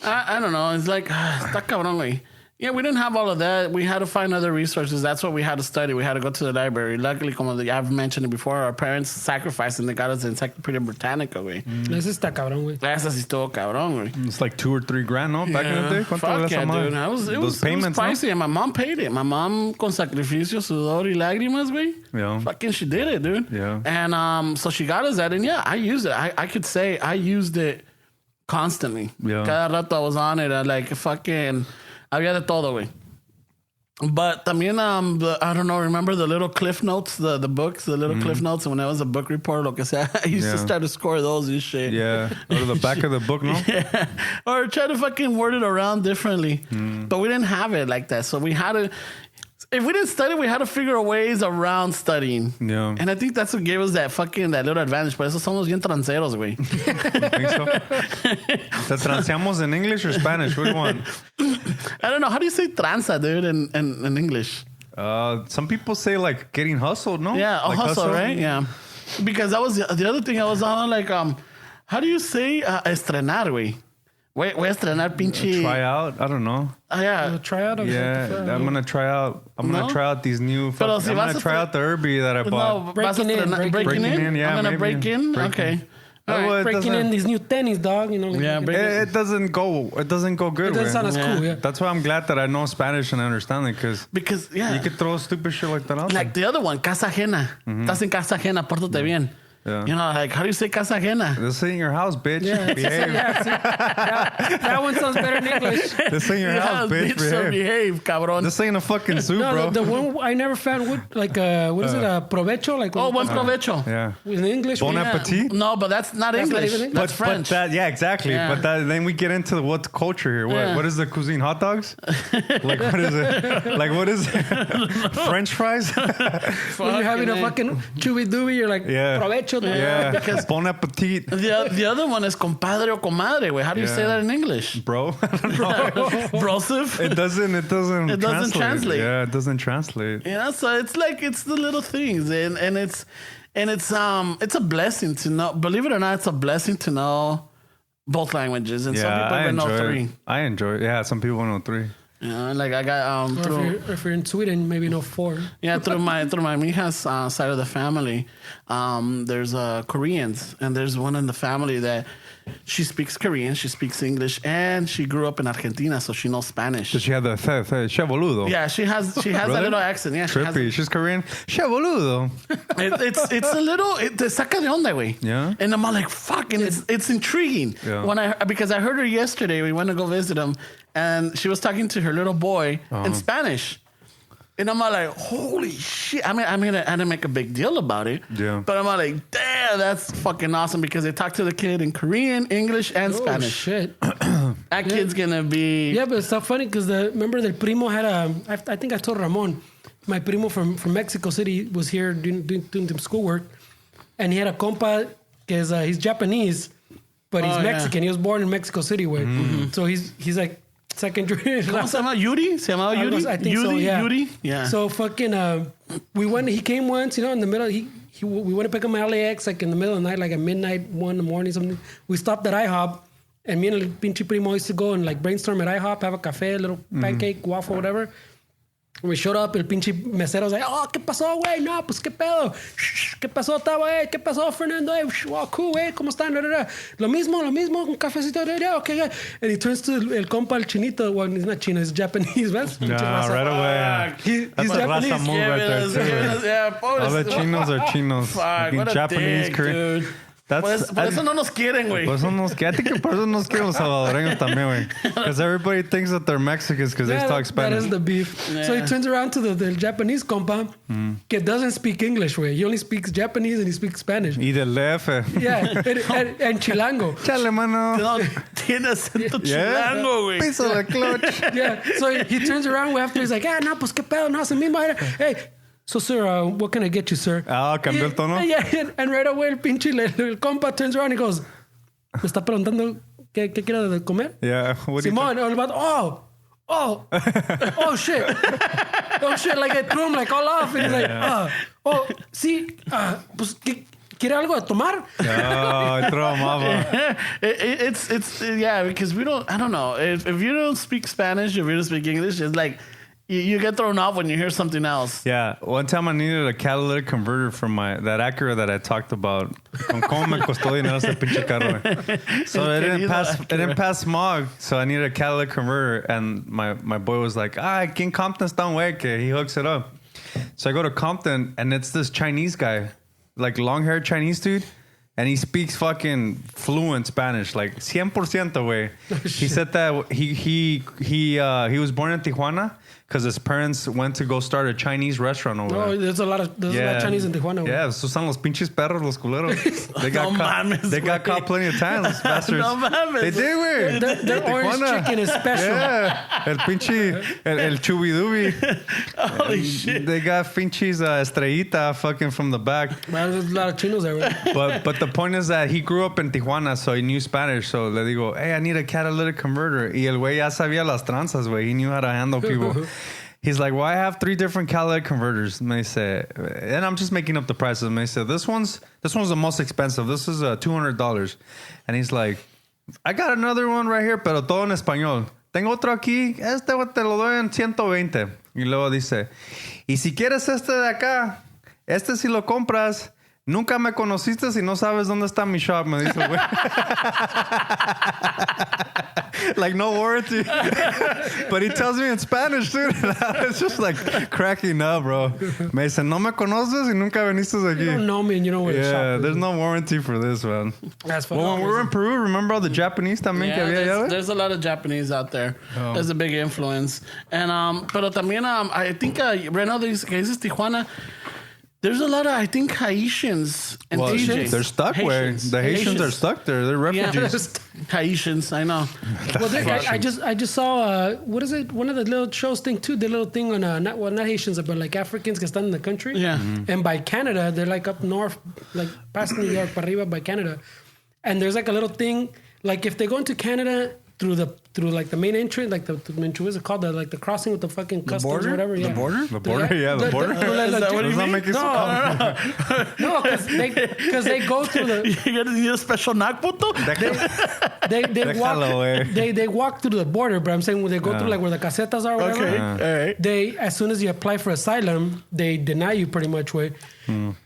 S1: I don't know. It's like, está cabrón, güey. Yeah, we didn't have all of that. We had to find other resources. That's what we had to study. We had to go to the library. Luckily, como I've mentioned it before, our parents sacrificed and they got us the Encyclopedia Britannica, güey.
S2: Ese está cabrón, güey.
S1: Esa sí estuvo cabrón, güey.
S3: It's like $2 or $3 grand, no? Back in the day. ¿Cuánto
S1: Fuck
S3: era
S1: yeah,
S3: esa madre?
S1: dude. It was
S3: payments,
S1: pricey, and my mom paid it. My mom, con sacrificio, sudor y lágrimas, güey.
S3: Yeah.
S1: Fucking, she did it, dude.
S3: Yeah.
S1: And so she got us that, and yeah, I used it. I could say I used it constantly.
S3: Yeah.
S1: Cada rato I was on it. Like, fucking, había de todo, güey. But también, I don't know, remember the little cliff notes, the books, the little cliff notes, and when I was a book report, lo que sea, I used to start to score those and shit.
S3: Yeah. Go to the back of the book, no?
S1: Yeah. Or try to fucking word it around differently. But we didn't have it like that. So we had to, if we didn't study, we had to figure ways around studying.
S3: Yeah.
S1: And I think that's what gave us that little advantage. Por eso somos bien tranceros, güey.
S3: Think so? ¿Te transeamos in English or Spanish? Which one?
S1: I don't know. How do you say tranza, dude, in English?
S3: Some people say like getting hustled, no?
S1: Yeah,
S3: like
S1: hustle, right? Yeah. Because that was the other thing I was on, like, how do you say estrenar, güey? Voy a estrenar pinche...
S3: Try out? I don't know.
S1: Yeah.
S2: Try out of
S3: Yeah, I'm gonna try out. I'm gonna try out these new.
S1: Pero si
S3: I'm
S1: vas
S3: gonna
S1: a
S3: try out the Herbie that I bought.
S1: No,
S2: Breaking in,
S1: breaking in.
S3: yeah,
S1: I'm gonna
S3: maybe.
S1: break in.
S3: Breaking.
S1: Okay.
S3: Oh,
S1: All right.
S3: well, it
S2: breaking
S3: doesn't-
S2: in these new tennis, dog. You know, like,
S1: Yeah, break-
S3: It doesn't go. It doesn't go good.
S2: it doesn't
S3: way.
S2: sound as cool. Yeah.
S3: That's why I'm glad that I know Spanish and I understand it
S1: Because yeah,
S3: you could throw stupid shit like that out.
S1: like the other one, casa ajena. Estás en casa ajena, pórtate bien.
S3: Yeah.
S1: You know, like how do you say casa ajena?
S3: This ain't your house, bitch.
S2: Yeah,
S3: Behave.
S2: that one sounds better in English.
S3: This ain't your house, bitch.
S1: So
S3: Behave.
S1: behave, cabrón.
S3: This ain't a fucking zoo,
S2: No,
S3: bro.
S2: the one I never found what what is it? Provecho? Like
S1: Oh, buen provecho.
S3: Yeah.
S2: in English.
S3: Bon
S2: we-
S3: appetit.
S1: No, but that's not
S2: That's not
S1: English.
S2: even English.
S1: That's French.
S3: But that, yeah, exactly.
S1: Yeah.
S3: But then we get into what's culture here.
S1: Yeah.
S3: What is the cuisine? Hot dogs? Like what is it? Like what is it? French fries?
S2: When you're having a fucking chewy dooby, you're like
S3: Yeah.
S2: provecho. dude.
S3: Yeah. Bon appetit,
S1: The other one is compadre or comadre. Wait, how do you say
S3: Yeah.
S1: that in English?
S3: bro.
S1: Brosif.
S3: It doesn't
S1: translate.
S3: Yeah, it doesn't translate.
S1: You know, so it's like it's the little things, and it's a blessing to know. Believe it or not, it's a blessing to know both languages, and some
S3: Yeah,
S1: people
S3: I
S1: even know
S3: enjoy
S1: three.
S3: it. I enjoy it. Yeah, some people know 3.
S1: You know, like I got
S2: Or if you're in Sweden, maybe no 4.
S1: yeah, through my mija's side of the family, there's Koreans, and there's one in the family that she speaks Korean, she speaks English, and she grew up in Argentina, so she knows Spanish.
S3: So she had the che boludo.
S1: Yeah, she has a
S3: Really?
S1: little accent. Yeah, she has
S3: Trippy. She's Korean. Che boludo.
S1: it's a little te saca de onda, güey.
S3: Yeah.
S1: And I'm all like, fuck, and it's intriguing.
S3: Yeah.
S1: Because I heard her yesterday. We went to go visit him, and she was talking to her little boy in Spanish. And I'm like, holy shit. I didn't make a big deal about it.
S3: Yeah.
S1: But I'm like, damn, that's fucking awesome because they talk to the kid in Korean, English, and Spanish.
S2: Oh, shit.
S1: That kid's going to be...
S2: Yeah, but it's so funny because remember the primo had I think I told Ramon, my primo from Mexico City was here doing some schoolwork. And he had a compa, because he's Japanese, but he's Mexican. Yeah. He was born in Mexico City, way. Mm-hmm. So he's like second generation.
S1: ¿Cómo se llama? Yuri? ¿Se llamaba Yuri?
S2: I think so, yeah.
S1: Yuri? Yeah.
S2: So fucking, he came once, in the middle, we went to pick him at LAX, like in the middle of the night, like at midnight, 1 in the morning, something. We stopped at IHOP, and me and el pinche primo used to go and like brainstorm at IHOP, have a cafe, a little pancake, waffle, whatever. We showed up, el pinche mesero was like, oh, ¿qué pasó, güey? No, pues, ¿qué pedo? ¿Qué pasó, güey? ¿Qué pasó, Fernando? Oh, cool, güey, ¿cómo están? Lo mismo, un cafecito, okay. And he turns to el compa, el chinito. Well, he's not Chino, he's Japanese, ¿ves?
S3: Nah, right away.
S2: He's
S3: That's a
S2: Japanese.
S3: raza move right there, too.
S1: Yeah,
S3: All the chinos are chinos.
S1: Fuck, what a
S3: Japanese,
S1: dick,
S3: Korean.
S1: dude. Por eso no nos quieren, güey.
S3: Por eso nos quieren. I think por eso nos quieren los salvadoreños también, güey. Because everybody thinks that they're Mexicans because they talk Spanish.
S2: That is the beef. Yeah. So he turns around to the Japanese compa que doesn't speak English, güey. He only speaks Japanese and he speaks Spanish.
S3: Y del F.
S2: Yeah, and chilango.
S3: Chale, mano.
S1: No, tiene acento chilango, güey.
S3: Piso de clutch.
S2: Yeah, so he turns around after he's like, no, pues qué pedo, no, se mismo. Hey, so, sir, what can I get you, sir?
S3: Cambió el tono.
S2: Yeah, and right away el pinche el compa turns around and he goes, me está preguntando qué quiero de comer.
S3: Yeah.
S2: Simón, all about, oh shit. Oh shit, like I threw him like all off. And he's like, sí, pues, ¿quiere algo de tomar?
S3: Oh, throw him off.
S1: It's yeah, because I don't know. If you don't speak Spanish, if you don't speak English, it's like, you get thrown off when you hear something else.
S3: Yeah. One time I needed a catalytic converter from that Acura that I talked about. ¿Cómo me costó dinero ese pinche carro? So it didn't pass smog. So I needed a catalytic converter. And my boy was like, aquí en Compton está un güey que he hooks it up. So I go to Compton and it's this Chinese guy, like long-haired Chinese dude. And he speaks fucking fluent Spanish, like 100% way. He said that he was born in Tijuana because his parents went to go start a Chinese restaurant over there.
S2: Oh, there's a lot of Chinese in Tijuana.
S3: Yeah, esos son los pinches perros, los culeros. They got caught plenty of times, those bastards.
S1: No mames.
S3: They did, güey.
S2: Their orange chicken is special.
S3: Yeah, el pinche, el chubidubi.
S1: Holy shit.
S3: They got pinches estrellita fucking from the back.
S2: Man, there's a lot of chinos there, right?
S3: But the point is that he grew up in Tijuana, so he knew Spanish. So le digo, hey, I need a catalytic converter. Y el güey ya sabía las tranzas, güey. He knew how to handle people. He's like, well, I have 3 different catalytic converters. And they say, and I'm just making up the prices. And they say, this one's the most expensive. This is $200. And he's like, I got another one right here, pero todo en español. Tengo otro aquí. Este te lo doy en 120. Y luego dice, y si quieres este de acá, si lo compras, nunca me conociste si no sabes dónde está mi shop, me dice, güey. Like, no warranty. But he tells me in Spanish, dude. It's just like cracking up, bro. Me dice, no me conoces y nunca viniste aquí.
S2: You don't know me and you don't know where to shop.
S3: Yeah, there's no warranty for this, man.
S2: That's
S3: well, when we were in Peru, remember all the Japanese también que había allá?
S1: There's a lot of Japanese out there. Oh. There's a big influence. And, pero también, I think, right now, que dices Tijuana, there's a lot of, I think, Haitians and DJs.
S3: They're stuck where the Haitians are stuck there. They're refugees.
S1: Yeah, Haitians, I know.
S2: Well, I just saw what is it? One of the little shows thing too. The little thing on not Haitians, but like Africans que están in the country.
S1: Yeah. Mm-hmm.
S2: And by Canada, they're like up north, like past New York, para arriba by Canada. And there's like a little thing, like if they go into Canada through like the main entrance, like the what is it called? The crossing with the fucking customs or whatever. Yeah.
S3: The border? The border? Yeah, the border.
S1: Is that what you mean?
S2: No, because they go through the...
S1: You need a special knock, puto?
S2: They walk through the border, but I'm saying when they go through like where the casetas are or whatever,
S1: okay. All right.
S2: They, as soon as you apply for asylum, they deny you pretty much, way.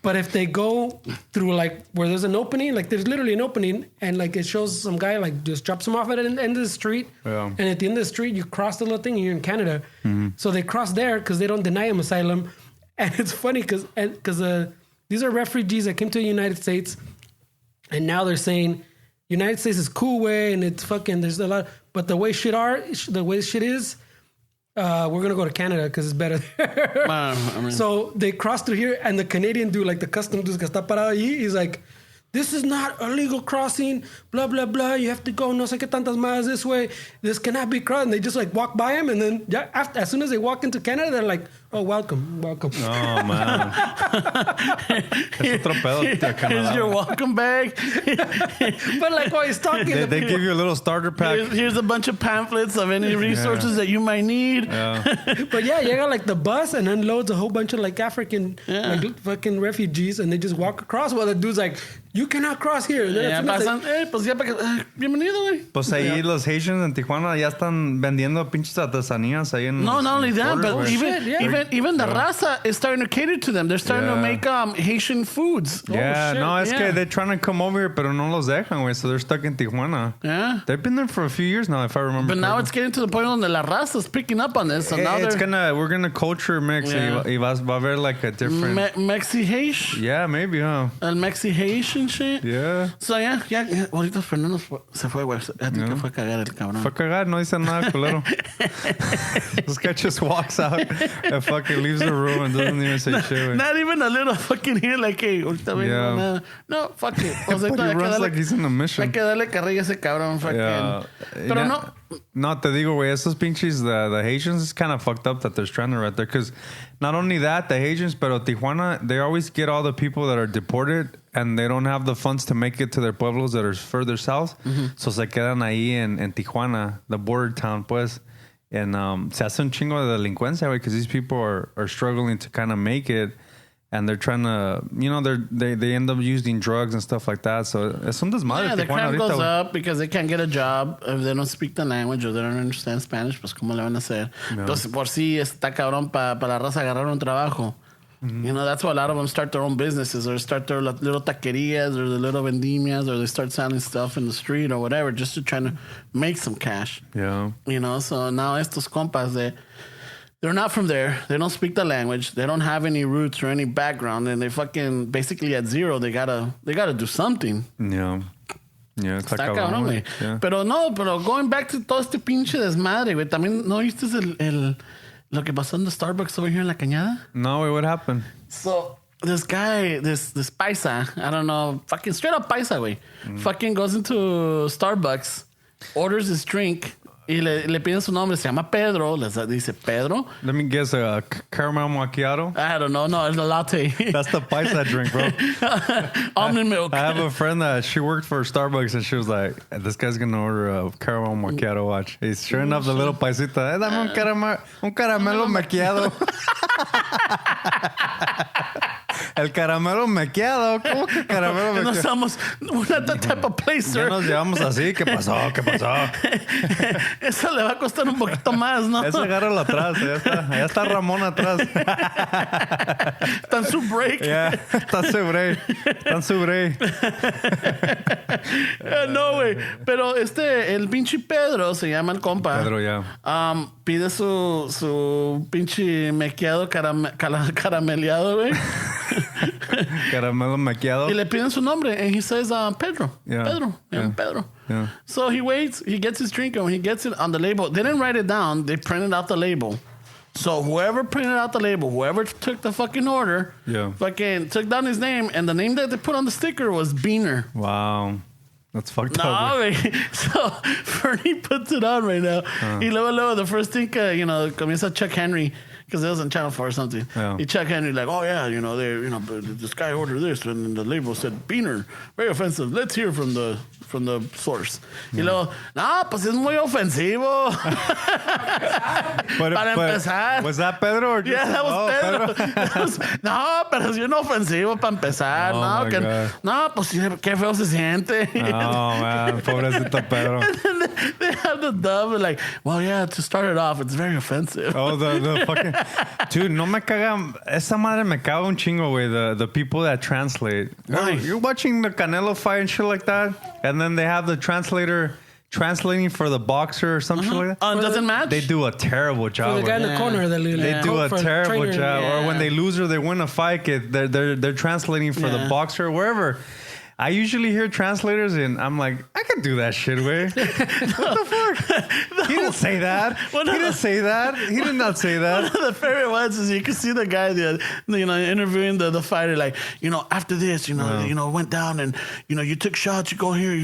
S2: But if they go through like where there's an opening, like there's literally an opening, and like it shows some guy like just drops him off at the end of the street, and at the end of the street you cross the little thing and you're in Canada. So they cross there because they don't deny him asylum, and it's funny because these are refugees that came to the United States, and now they're saying United States is cool way and it's fucking there's a lot, but the way shit is. we're gonna go to Canada because it's better there. So they cross through here, and the Canadian dude, like the custom dude que está parado ahí, he's like, this is not a legal crossing, blah, blah, blah. You have to go no sé qué tantas miles this way. This cannot be crossed. And they just like walk by him. And then as soon as they walk into Canada, they're like, oh, welcome.
S3: Oh, man.
S1: Here's your welcome bag.
S2: But like while he's talking,
S3: they give you a little starter pack.
S1: Here's a bunch of pamphlets of any resources that you might need.
S3: Yeah.
S2: But yeah, you got like the bus and unloads a whole bunch of like African like fucking refugees, and they just walk across while the dude's like, you cannot cross here. And then
S1: pasan, pues ya bienvenido, güey.
S3: Pues ahí los Haitians en Tijuana ya están vendiendo pinches artesanías ahí en.
S1: No, not only that,
S3: borders,
S1: but
S3: güey.
S1: even the raza is starting to cater to them. They're starting to make Haitian foods.
S3: Yeah, no, es que they're trying to come over here, pero no los dejan, güey. So they're stuck in Tijuana.
S1: Yeah.
S3: They've been there for a few years now, if I remember.
S1: But now it's getting to the point where la raza is picking up on this. So now
S3: we're gonna culture mix.
S1: Yeah.
S3: Y va a haber like a different.
S1: Mexi-Haitian?
S3: Yeah, maybe, huh?
S1: El Mexi-Haitian shit?
S3: Yeah.
S1: So yeah. Ahorita Fernando se fue, güey. Que fue a cagar el cabrón.
S3: Fue a cagar, no dice nada, culero. This guy just walks out and fucking leaves the room and doesn't even say shit, güey.
S1: Not even a little fucking here, like, hey, ahorita vengo nada. No, fuck it.
S3: But he runs like he's in a mission.
S1: Hay que darle carrilla a ese cabrón, fucking.
S3: Yeah.
S1: Pero no.
S3: No, te digo, güey, esos pinches, the Haitians, is kind of fucked up that they're stranded right there. Because not only that, the Haitians, pero Tijuana, they always get all the people that are deported and they don't have the funds to make it to their pueblos that are further south. Mm-hmm. So se quedan ahí en Tijuana, the border town, pues. And se hace un chingo de delincuencia, güey, because these people are struggling to kind of make it. And they're trying to, they end up using drugs and stuff like that. So es un desmadre.
S1: Yeah, the crime goes up because they can't get a job if they don't speak the language or they don't understand Spanish. Pues, ¿cómo le van a hacer? No. Entonces, por sí está cabrón para la raza agarrar un trabajo. Mm-hmm. That's why a lot of them start their own businesses or start their little taquerias or the little vendimias or they start selling stuff in the street or whatever just to try to make some cash.
S3: Yeah.
S1: So now estos compas, they're not from there. They don't speak the language. They don't have any roots or any background, and they fucking basically at zero. They gotta do something.
S3: Yeah. Yeah,
S1: está cabrón, güey. Yeah. Pero going back to todo este pinche desmadre, güey. También, ¿no viste lo que pasó en the Starbucks over here en La Cañada?
S3: No, wait, what happened?
S1: So, this guy, this paisa, I don't know, fucking straight up paisa, güey. Fucking goes into Starbucks, orders his drink, y le piden su nombre, se llama Pedro, les dice Pedro.
S3: Let me guess, a caramel macchiato?
S1: I don't know, no, it's a latte.
S3: That's the paisa drink, bro.
S1: Almond milk.
S3: I have a friend that she worked for Starbucks and she was like, this guy's going to order a caramel macchiato, watch. He's sure enough, the little paisita, dame un caramelo macchiato. El caramelo macchiato. ¿Cómo que caramelo macchiato?
S1: No estamos, we're not that type of place, sir.
S3: Ya nos llevamos así. ¿Qué pasó?
S1: Eso le va a costar un poquito más, ¿no?
S3: Ese agárralo atrás. Ya está Ramón atrás.
S1: Está en su break.
S3: Yeah, está en su break.
S1: No, güey. Pero el pinche Pedro, se llama el compa.
S3: Pedro, ya.
S1: Pide su pinche mequeado carameleado, güey.
S3: Caramelo macchiato.
S1: Y le piden su nombre. And he says, Pedro.
S3: Yeah.
S1: Pedro.
S3: Yeah.
S1: Pedro.
S3: Yeah.
S1: So he waits. He gets his drink. And when he gets it on the label, they didn't write it down. They printed out the label. So whoever printed out the label, whoever took the fucking order, fucking took down his name. And the name that they put on the sticker was Beaner.
S3: Wow. That's fucked up.
S1: No, güey. So Fernie puts it on right now. Y luego, the first thing, comienza Chuck Henry. Because it was on Channel 4 or something. Yeah. And Chuck Henry like, oh yeah, this guy ordered this, and the label said Beaner, very offensive. Let's hear from the source. Y luego, no, pues es muy ofensivo. Para empezar.
S3: Was that Pedro? Or just,
S1: yeah, that was Pedro. No, pero es bien ofensivo para empezar. No, pues qué feo se siente.
S3: Oh man, pobrecito Pedro.
S1: And then they have the dub like, well, yeah, to start it off, it's very offensive.
S3: Oh, the fucking dude, no me caga. Esa madre me caga un chingo, güey. The people that translate.
S1: Why?
S3: You're watching the Canelo fight and shit like that, and then they have the translator translating for the boxer or something like that.
S1: Doesn't match?
S3: They do a terrible job.
S2: For the guy in the corner,
S3: they do a terrible job. Or when they lose or they win a fight, they're translating for the boxer or wherever. I usually hear translators and I'm like, I can do that shit, way. What the fuck? He didn't say that.
S1: Well, no.
S3: He didn't say that. He did not say that.
S1: One of the favorite ones is you can see the guy, interviewing the fighter, like, after this, went down and, you took shots, you go here,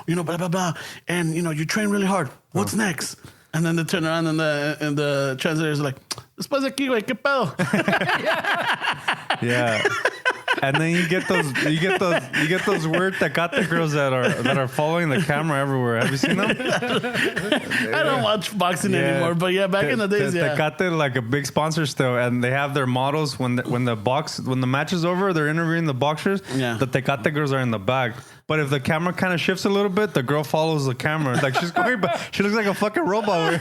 S1: blah, blah, blah. And, you train really hard. What's next? And then they turn around and the translator's like, después de aquí, güey, ¿qué pedo?
S3: Yeah. And then you get those weird Tecate girls that are following the camera everywhere. Have you seen them?
S1: I don't watch boxing anymore, but yeah, back in the days, yeah.
S3: Tecate, like a big sponsor still, and they have their models when the match is over, they're interviewing the boxers.
S1: Yeah.
S3: The Tecate girls are in the back. But if the camera kind of shifts a little bit, the girl follows the camera. Like she's going back. She looks like a fucking robot.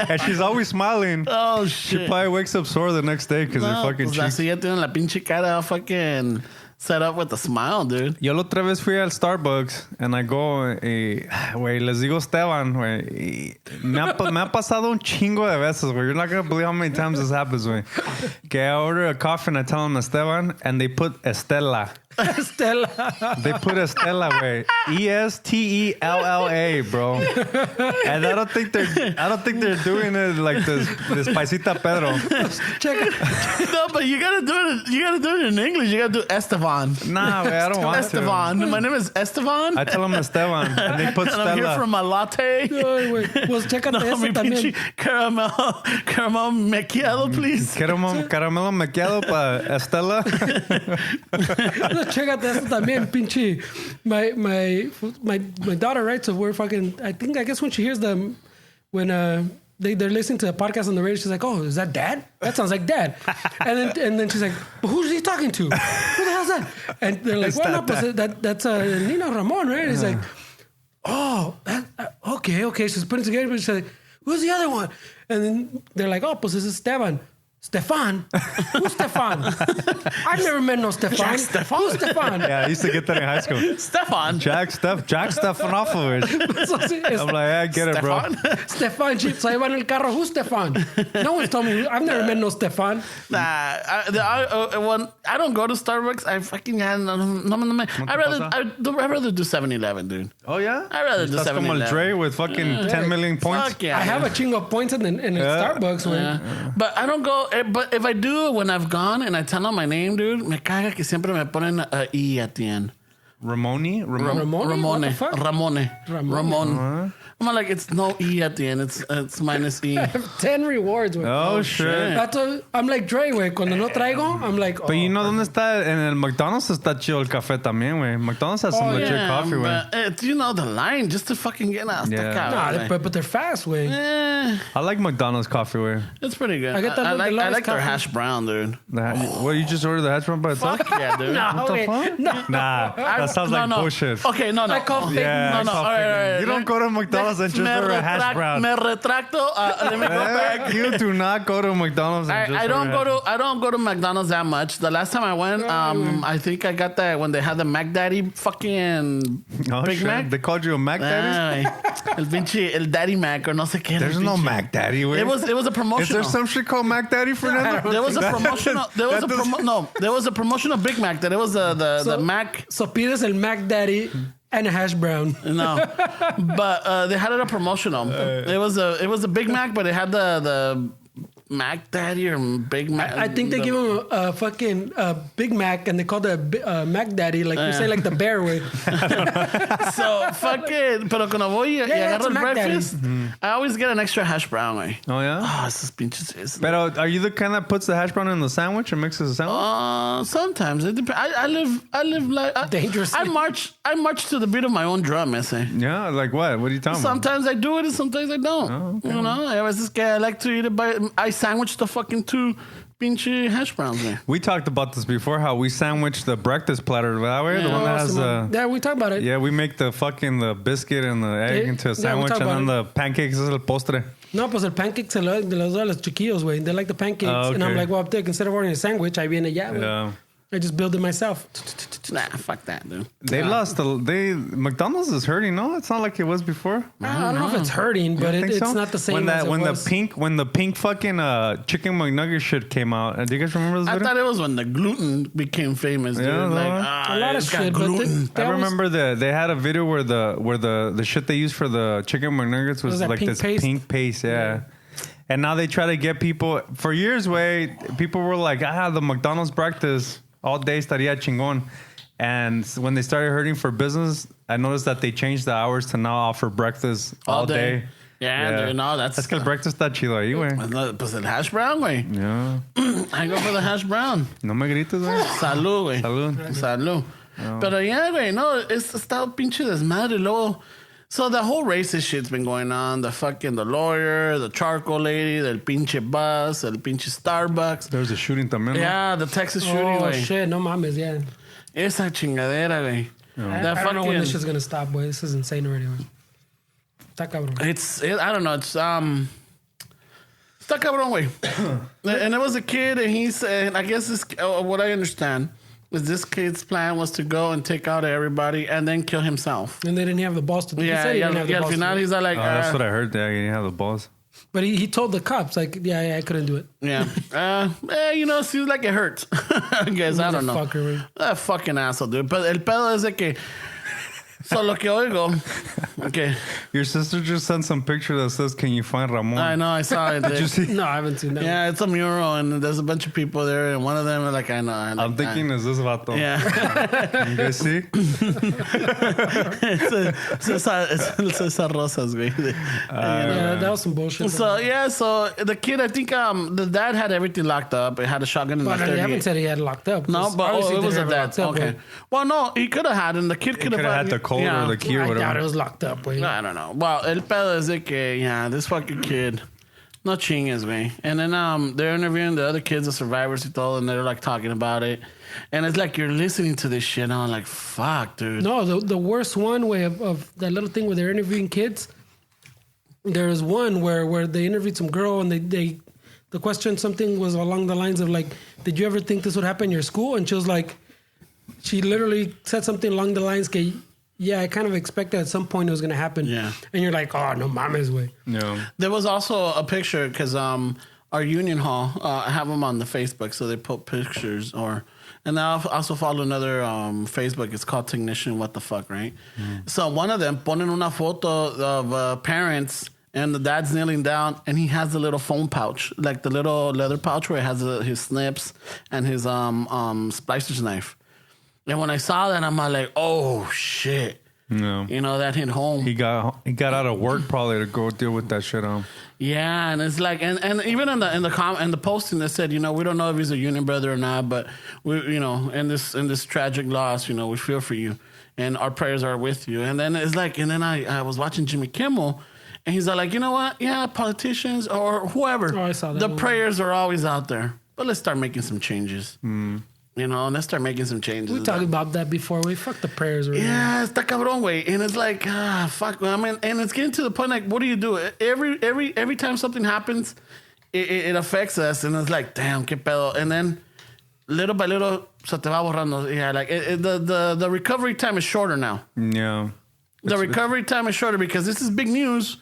S3: And she's always smiling.
S1: Oh, shit.
S3: She probably wakes up sore the next day because her fucking cheeks.
S1: Así ya tienen la pinche cara fucking set up with a smile, dude.
S3: Yo la otra vez fui al Starbucks and I go, güey, les digo Esteban, güey. Me ha pasado un chingo de veces, güey. You're not going to believe how many times this happens, güey. Que I order a coffee and I tell them Esteban and they put Estela.
S2: Estela.
S3: They put Estela, way. Estella, bro. And I don't think they're doing it like this Paisita Pedro.
S2: Check it.
S1: No, but you gotta do it in English. You gotta do Esteban.
S3: Nah, way, I don't want
S1: Esteban.
S3: to.
S1: My name is Esteban.
S3: I tell them Esteban, and they put
S1: and
S3: Stella.
S1: I'm here for my latte.
S2: Ay, güey. Pues chécate eso
S1: mi
S2: también.
S1: pinche caramel macchiato, please.
S3: Caramelo macchiato para Estella.
S2: Chécate eso también, pinche. My daughter, right? So we're fucking. I guess when she hears them, when they're listening to the podcast on the radio, she's like, "Oh, is that Dad? That sounds like Dad." And then she's like, "But who's he talking to? Who the hell's that?" And they're like, "Well, no, pues that's Nino Ramon, right?" He's like, "Oh, okay." She's putting it together, but she's like, "Who's the other one?" And then they're like, "Oh, pues this is Esteban." Stefan? Who's Stefan? I've never met no Stefan.
S1: Jack Stefan?
S2: Who's Stefan?
S3: Yeah, I used to get that in high school.
S1: Stefan.
S3: Jack Stefanovic. I'm like, I get it, bro.
S2: Stefan, so I went in the car. Who's Stefan? No one's told me. I've never met no Stefan.
S1: Nah, I don't go to Starbucks. I fucking I'd rather do 7-Eleven, dude.
S3: Oh yeah,
S1: I'd rather do 7-Eleven.
S3: Como el Dre with fucking 10 million points.
S1: Fuck yeah,
S2: I have a chingo of points in Starbucks, man.
S1: But I don't go. But if I do, when I've gone and I tell them my name, dude, me caga que siempre me ponen a E at the end.
S3: Ramone.
S2: What the fuck?
S1: Ramon. I'm like, it's no E at the end. It's minus E.
S2: I have 10 rewards, güey.
S3: Oh, shit.
S2: I'm like Dre, güey. Cuando no traigo, I'm like, oh.
S3: But you know dónde está? En el McDonald's está chido el café también, güey. McDonald's has some legit coffee, güey.
S1: You know the line just to fucking get out.
S2: Nah, but they're fast, güey.
S3: I like McDonald's coffee, güey.
S1: It's pretty good.
S2: I
S1: like their hash brown, dude.
S3: What, you just ordered the hash brown by itself?
S1: Fuck yeah, dude.
S2: No, wait. No.
S3: Nah, that sounds like bullshit.
S1: Okay, no.
S2: I call fake.
S3: Yeah,
S1: No. All right.
S3: You don't go to McDonald's and just order a hash brown.
S1: Me retracto. Let me go back.
S3: You do not go to McDonald's and just
S1: I don't go to McDonald's that much. The last time I went, I think I got that when they had the Mac Daddy fucking Big Mac.
S3: They called you a Mac Daddy?
S1: El Daddy Mac or no sé qué.
S3: There's no Mac Daddy, güey.
S1: It was a promotional.
S3: Is there some shit called Mac Daddy, Fernando?
S1: There was a promotional. There was a promotional Big Mac. That it was the Mac.
S2: So pides el Mac Daddy and a hash brown.
S1: No, but they had it a promotional. It was a Big Mac, but it had the Mac Daddy or Big Mac.
S2: I think they give him a fucking Big Mac and they call it Mac Daddy, like you say, like the bear way.
S1: So fucking, pero cuando voy y agarro el breakfast, I always get an extra hash brown, güey.
S3: Oh yeah.
S1: Oh, esos pinches.
S3: Pero are you the kind that puts the hash brown in the sandwich or mixes the sandwich?
S1: Sometimes it depends. I live like
S2: dangerously.
S1: I march to the beat of my own drum, ese.
S3: Yeah, like what? What are you talking about?
S1: Sometimes I do it and sometimes I don't.
S3: Oh, okay.
S1: You know, I was this guy. I like to eat it by. I sandwich the fucking 2 pinche hash browns there.
S3: We talked about this before, how we sandwich the breakfast platter that way, the one that has
S2: yeah, we talked about it.
S3: Yeah, we make the biscuit and the egg into a sandwich, and then the pancakes is el postre.
S2: No, pues el pancake se lo de los chiquillos, güey. They like the pancakes.
S3: Okay.
S2: And I'm like, well, instead of ordering a sandwich, I viene ya, güey.
S3: Yeah.
S2: I just build it myself.
S1: Nah, fuck that, dude.
S3: They lost. McDonald's is hurting. No, it's not like it was before.
S2: I don't know if it's hurting, but
S3: Think
S2: it's
S3: so?
S2: not the same as it
S3: when
S2: was.
S3: the pink fucking chicken McNugget shit came out. Do you guys remember this
S1: I
S3: video?
S1: thought it was when the gluten became famous, dude.
S3: Yeah,
S1: like,
S3: no.
S2: A lot of
S1: it's got
S2: shit, but
S1: gluten.
S3: I remember they had a video where the shit they used for the chicken McNuggets was
S2: that
S3: like
S2: pink
S3: this
S2: paste?
S3: pink paste, yeah. And now they try to get people for years. People were like, the McDonald's breakfast all day estaría chingón. And when they started hurting for business, I noticed that they changed the hours to now offer breakfast all day.
S1: Yeah, dude, no, that's...
S3: Es que el breakfast está chido ahí, güey.
S1: Pues el hash brown, güey.
S3: Yeah.
S1: I go for the hash brown.
S3: No me grites, güey.
S1: Salud, güey.
S3: Salud.
S1: Salud. Pero yeah, güey, no, está pinche desmadre. Luego, so the whole racist shit's been going on. The lawyer, the charcoal lady, the pinche bus, el pinche Starbucks.
S3: There was a shooting también, ¿no?
S1: Yeah, the Texas shooting,
S2: Oh,
S1: güey.
S2: shit. No mames, yeah.
S1: Esa chingadera, güey.
S2: I don't know when this shit's going to stop, boy. This is insane already, man. Está cabrón.
S1: I don't know. Está cabrón, güey. And there was a kid, and he said, I guess this, what I understand is this kid's plan was to go and take out everybody and then kill himself.
S2: And they didn't have the balls to do it.
S1: Yeah,
S2: He didn't have the
S1: al
S2: balls to
S1: final
S2: do it.
S1: he's like,
S3: That's what I heard. Yeah, you have the balls.
S2: But he told the cops, like, yeah, I couldn't do it.
S1: yeah. Seems like it hurts. I guess, I don't know.
S2: Motherfucker, güey.
S1: That fucking asshole, dude. But el pedo es de que, so lo que oigo, okay.
S3: Your sister just sent some picture that says, "Can you find Ramon?"
S1: I know, I saw it.
S3: Did you see?
S2: No, I haven't seen that.
S1: Yeah, it's a mural, and there's a bunch of people there, and one of them is like, I know.
S3: I'm thinking, is this vato?
S1: Yeah.
S3: You guys see?
S1: it's Cesar Rosas, güey.
S2: Yeah, that was some bullshit.
S1: So, yeah, so the kid, I think the dad had everything locked up. It had a shotgun in the
S2: But I
S1: 38.
S2: haven't said he had it locked up.
S1: No, but
S2: obviously
S1: it was
S2: didn't
S1: a
S2: have
S1: dad.
S2: locked up,
S1: Okay.
S2: güey.
S1: Well, no, he could have had, and the kid could have
S3: had the code or the key or
S2: I doubt
S3: whatever.
S2: it was locked up, güey.
S1: I don't know. Well, el pedo es de que, this fucking kid, no chingas, güey. And then they're interviewing the other kids, the survivors y todo, and they're like talking about it. And it's like you're listening to this shit, and I'm like, fuck, dude.
S2: No, the worst one way of that little thing where they're interviewing kids. There was one where they interviewed some girl, and the question something was along the lines of like, did you ever think this would happen in your school? And she was like, she literally said something along the lines, que, yeah, I kind of expected at some point it was going to happen.
S1: Yeah.
S2: And you're like, oh, no mames, güey.
S3: Yeah.
S1: There was also a picture, because our union hall, I have them on the Facebook, so they put pictures, and I also follow another Facebook. It's called Technician What the Fuck, right? So one of them ponen una foto of parents, and the dad's kneeling down, and he has a little phone pouch, like the little leather pouch where it has his snips and his splicer's knife. And when I saw that, I'm like, oh shit.
S3: No.
S1: That hit home.
S3: He got out of work probably to go deal with that shit.
S1: Yeah, and it's like, and even in the posting, they said, we don't know if he's a union brother or not, but we, in this tragic loss, we feel for you, and our prayers are with you. And then it's like, and then I was watching Jimmy Kimmel, and he's like, you know what? Yeah, politicians or whoever,
S2: Oh, I saw that
S1: the
S2: one.
S1: prayers are always out there, but let's start making some changes. Let's start making some changes.
S2: We talked about that before. We fuck the prayers. Right now.
S1: Yeah, está cabrón, güey. And it's like, fuck. I mean, and it's getting to the point, like, what do you do? Every time something happens, it affects us. And it's like, damn, qué pedo. And then, little by little, se te va borrando. Yeah, like, the recovery time is shorter now.
S3: Yeah.
S1: The recovery time is shorter because this is big news.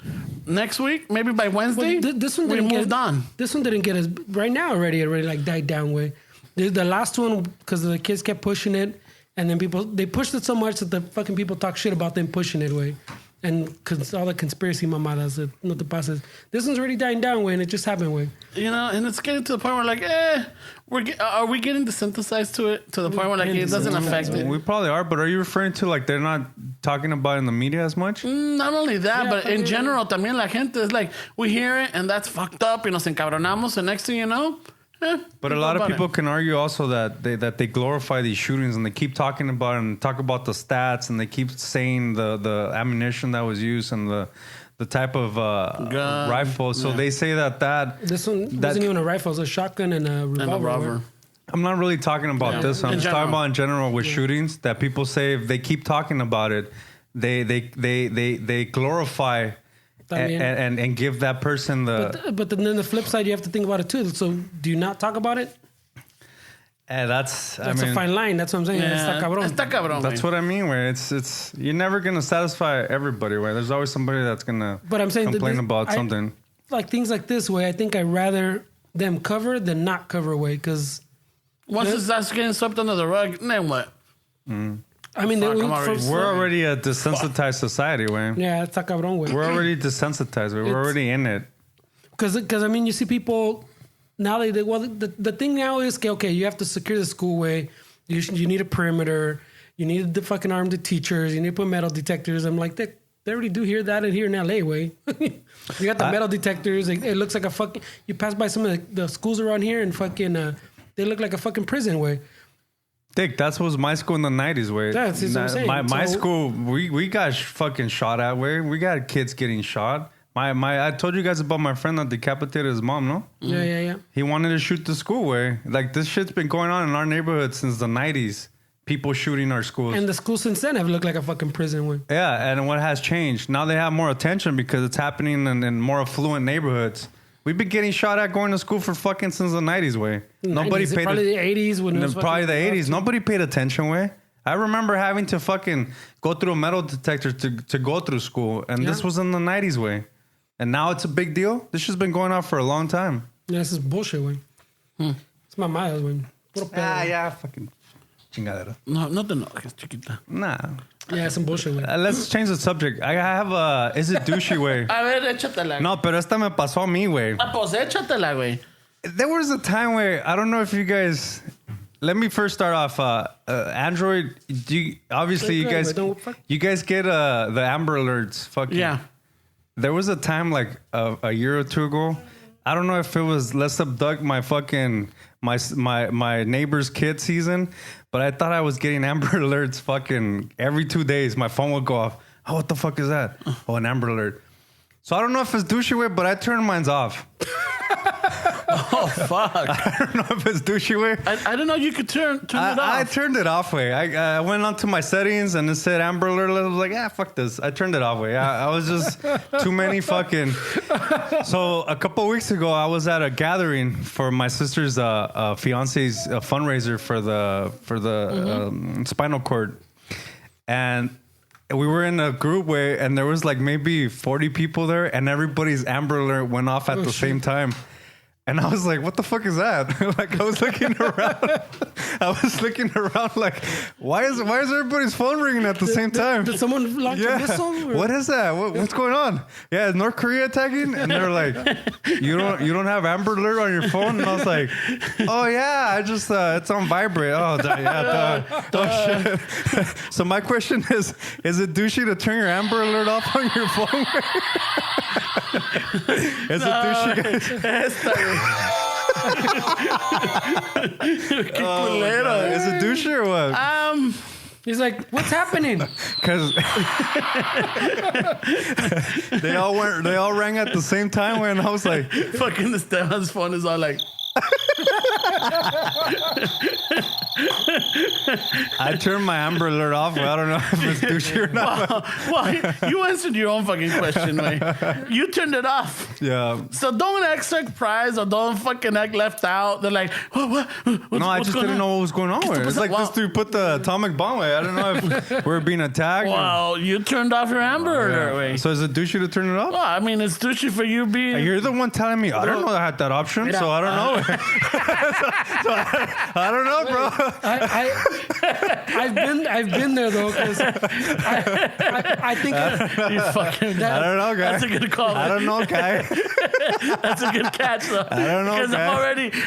S1: Next week, maybe by Wednesday,
S2: This one
S1: we
S2: didn't
S1: moved on.
S2: This one didn't get as right now already like died down way. The last one, because the kids kept pushing it, and then they pushed it so much that the fucking people talk shit about them pushing it way, and cause all the conspiracy mamadas that no te pases. This one's already dying down way, and it just happened way.
S1: And it's getting to the point where like, are we getting desensitized to it to the point where like it doesn't affect it?
S3: We probably are, but are you referring to like they're not talking about it in the media as much?
S1: Not only that,
S2: Yeah,
S1: but in
S2: también.
S1: general, también la gente is like, we hear it and that's fucked up, y nos encabronamos, and next thing you know,
S3: But a lot of people can argue also that they glorify these shootings and they keep talking about it and talk about the stats and they keep saying the ammunition that was used and the type of rifle. So they say that
S2: This one wasn't even a rifle; it was a shotgun and a revolver.
S1: and a rubber.
S3: I'm not really talking about this. I'm
S1: In
S3: just
S1: general.
S3: talking about in general with shootings that people say if they keep talking about it, they glorify and give that person the.
S2: But then the flip side, you have to think about it too. So do you not talk about it?
S3: That's
S2: a fine line. That's what I'm saying.
S1: Yeah, está cabrón.
S3: That's what I mean. Where it's you're never gonna satisfy everybody. Where there's always somebody that's gonna.
S2: But I'm saying
S3: complain about something.
S2: Like things like this way. I think I'd rather them cover than not cover way because
S1: once that's getting swept under the rug, then what?
S2: I mean,
S3: we're already a desensitized society, way.
S2: Yeah, está cabrón way.
S3: We're already desensitized. We're already in it.
S2: Because I mean, you see people now. The thing now is okay. You have to secure the school way. You need a perimeter. You need to fucking arm the teachers. You need to put metal detectors. I'm like, they already do hear that here in LA way. You got the metal detectors. It looks like a fucking. You pass by some of the schools around here and fucking. They look like a fucking prison way.
S3: Dick, that was my school in the 90s way.
S2: That's what I'm saying.
S3: My school, we got fucking shot at way. We got kids getting shot. I told you guys about my friend that decapitated his mom, no?
S2: Yeah.
S3: He wanted to shoot the school way. Like, this shit's been going on in our neighborhood since the 90s. People shooting our schools.
S2: And the schools since then have looked like a fucking prison way.
S3: Yeah, and what has changed? Now they have more attention because it's happening in more affluent neighborhoods. We've been getting shot at going to school for fucking since the 90s way. Nobody paid
S2: probably the 80s when it was
S3: probably the 80s. Nobody paid attention way. I remember having to fucking go through a metal detector to go through school. And this was in the 90s way. And now it's a big deal. This shit's been going on for a long time.
S2: Yeah, this is bullshit way. It's my miles way.
S3: Yeah, fucking chingadera.
S1: No te enojes, chiquita.
S3: Nah.
S2: Yeah, some bullshit way.
S3: Let's change the subject. I have a Is It Douchy way.
S1: A ver, échatela.
S3: No, pero esta me pasó a mí, güey.
S1: Pues échatela, güey.
S3: There was a time where, I don't know if you guys... Let me first start off. Android, you guys get the Amber Alerts. Fucking.
S1: Yeah.
S3: There was a time like a year or two ago. I don't know if it was let's abduct my fucking my neighbor's kid season, but I thought I was getting Amber Alerts fucking every 2 days. My phone would go off. Oh, what the fuck is that? Oh, an Amber Alert. So I don't know if it's douchey way, but I turned mine off.
S1: Oh, fuck.
S3: I don't know if it's douchey way.
S1: I didn't know you could turn it off.
S3: I turned it off way. I went onto my settings and it said Amber Alert. I was like, fuck this. I turned it off way. I was just too many fucking. So a couple of weeks ago, I was at a gathering for my sister's fiance's fundraiser for the spinal cord. And we were in a group where, and there was like maybe 40 people there, and everybody's Amber Alert went off at the same time. And I was like, what the fuck is that? Like, I was looking around. Like, why is everybody's phone ringing at the same time?
S2: Did someone launch a missile?
S3: What is that? What's going on? Yeah, is North Korea attacking? And they're like, you don't have Amber Alert on your phone? And I was like, oh yeah, I just it's on vibrate. Oh yeah, shit. So my question is it douchey to turn your Amber Alert off on your phone? Is it douchey, guys?
S1: Qué culero.
S3: Is it douchey or what?
S2: He's like, what's happening?
S3: Because they all rang at the same time, and I was like,
S1: fucking Esteban's phone is all like.
S3: I turned my Amber Alert off. Well, I don't know if it's douchey or not.
S1: Well, you answered your own fucking question, man. You turned it off.
S3: Yeah.
S1: So don't act surprised or don't fucking act left out. They're like, what?
S3: No, I just didn't know what was going on with it. It's like this dude put the atomic bomb away. I don't know if we're being attacked.
S1: Well, you turned off your Amber Alert way.
S3: So is it douchey to turn it off?
S1: Well, I mean, it's douchey for you being...
S3: You're the one telling me. I don't know I had that option, so I don't know. I don't know, bro.
S2: I've been there though, because I think
S3: I don't know, guy.
S1: That's a good call.
S3: I don't know, guy.
S1: That's a good catch, though.
S3: I don't know,
S1: because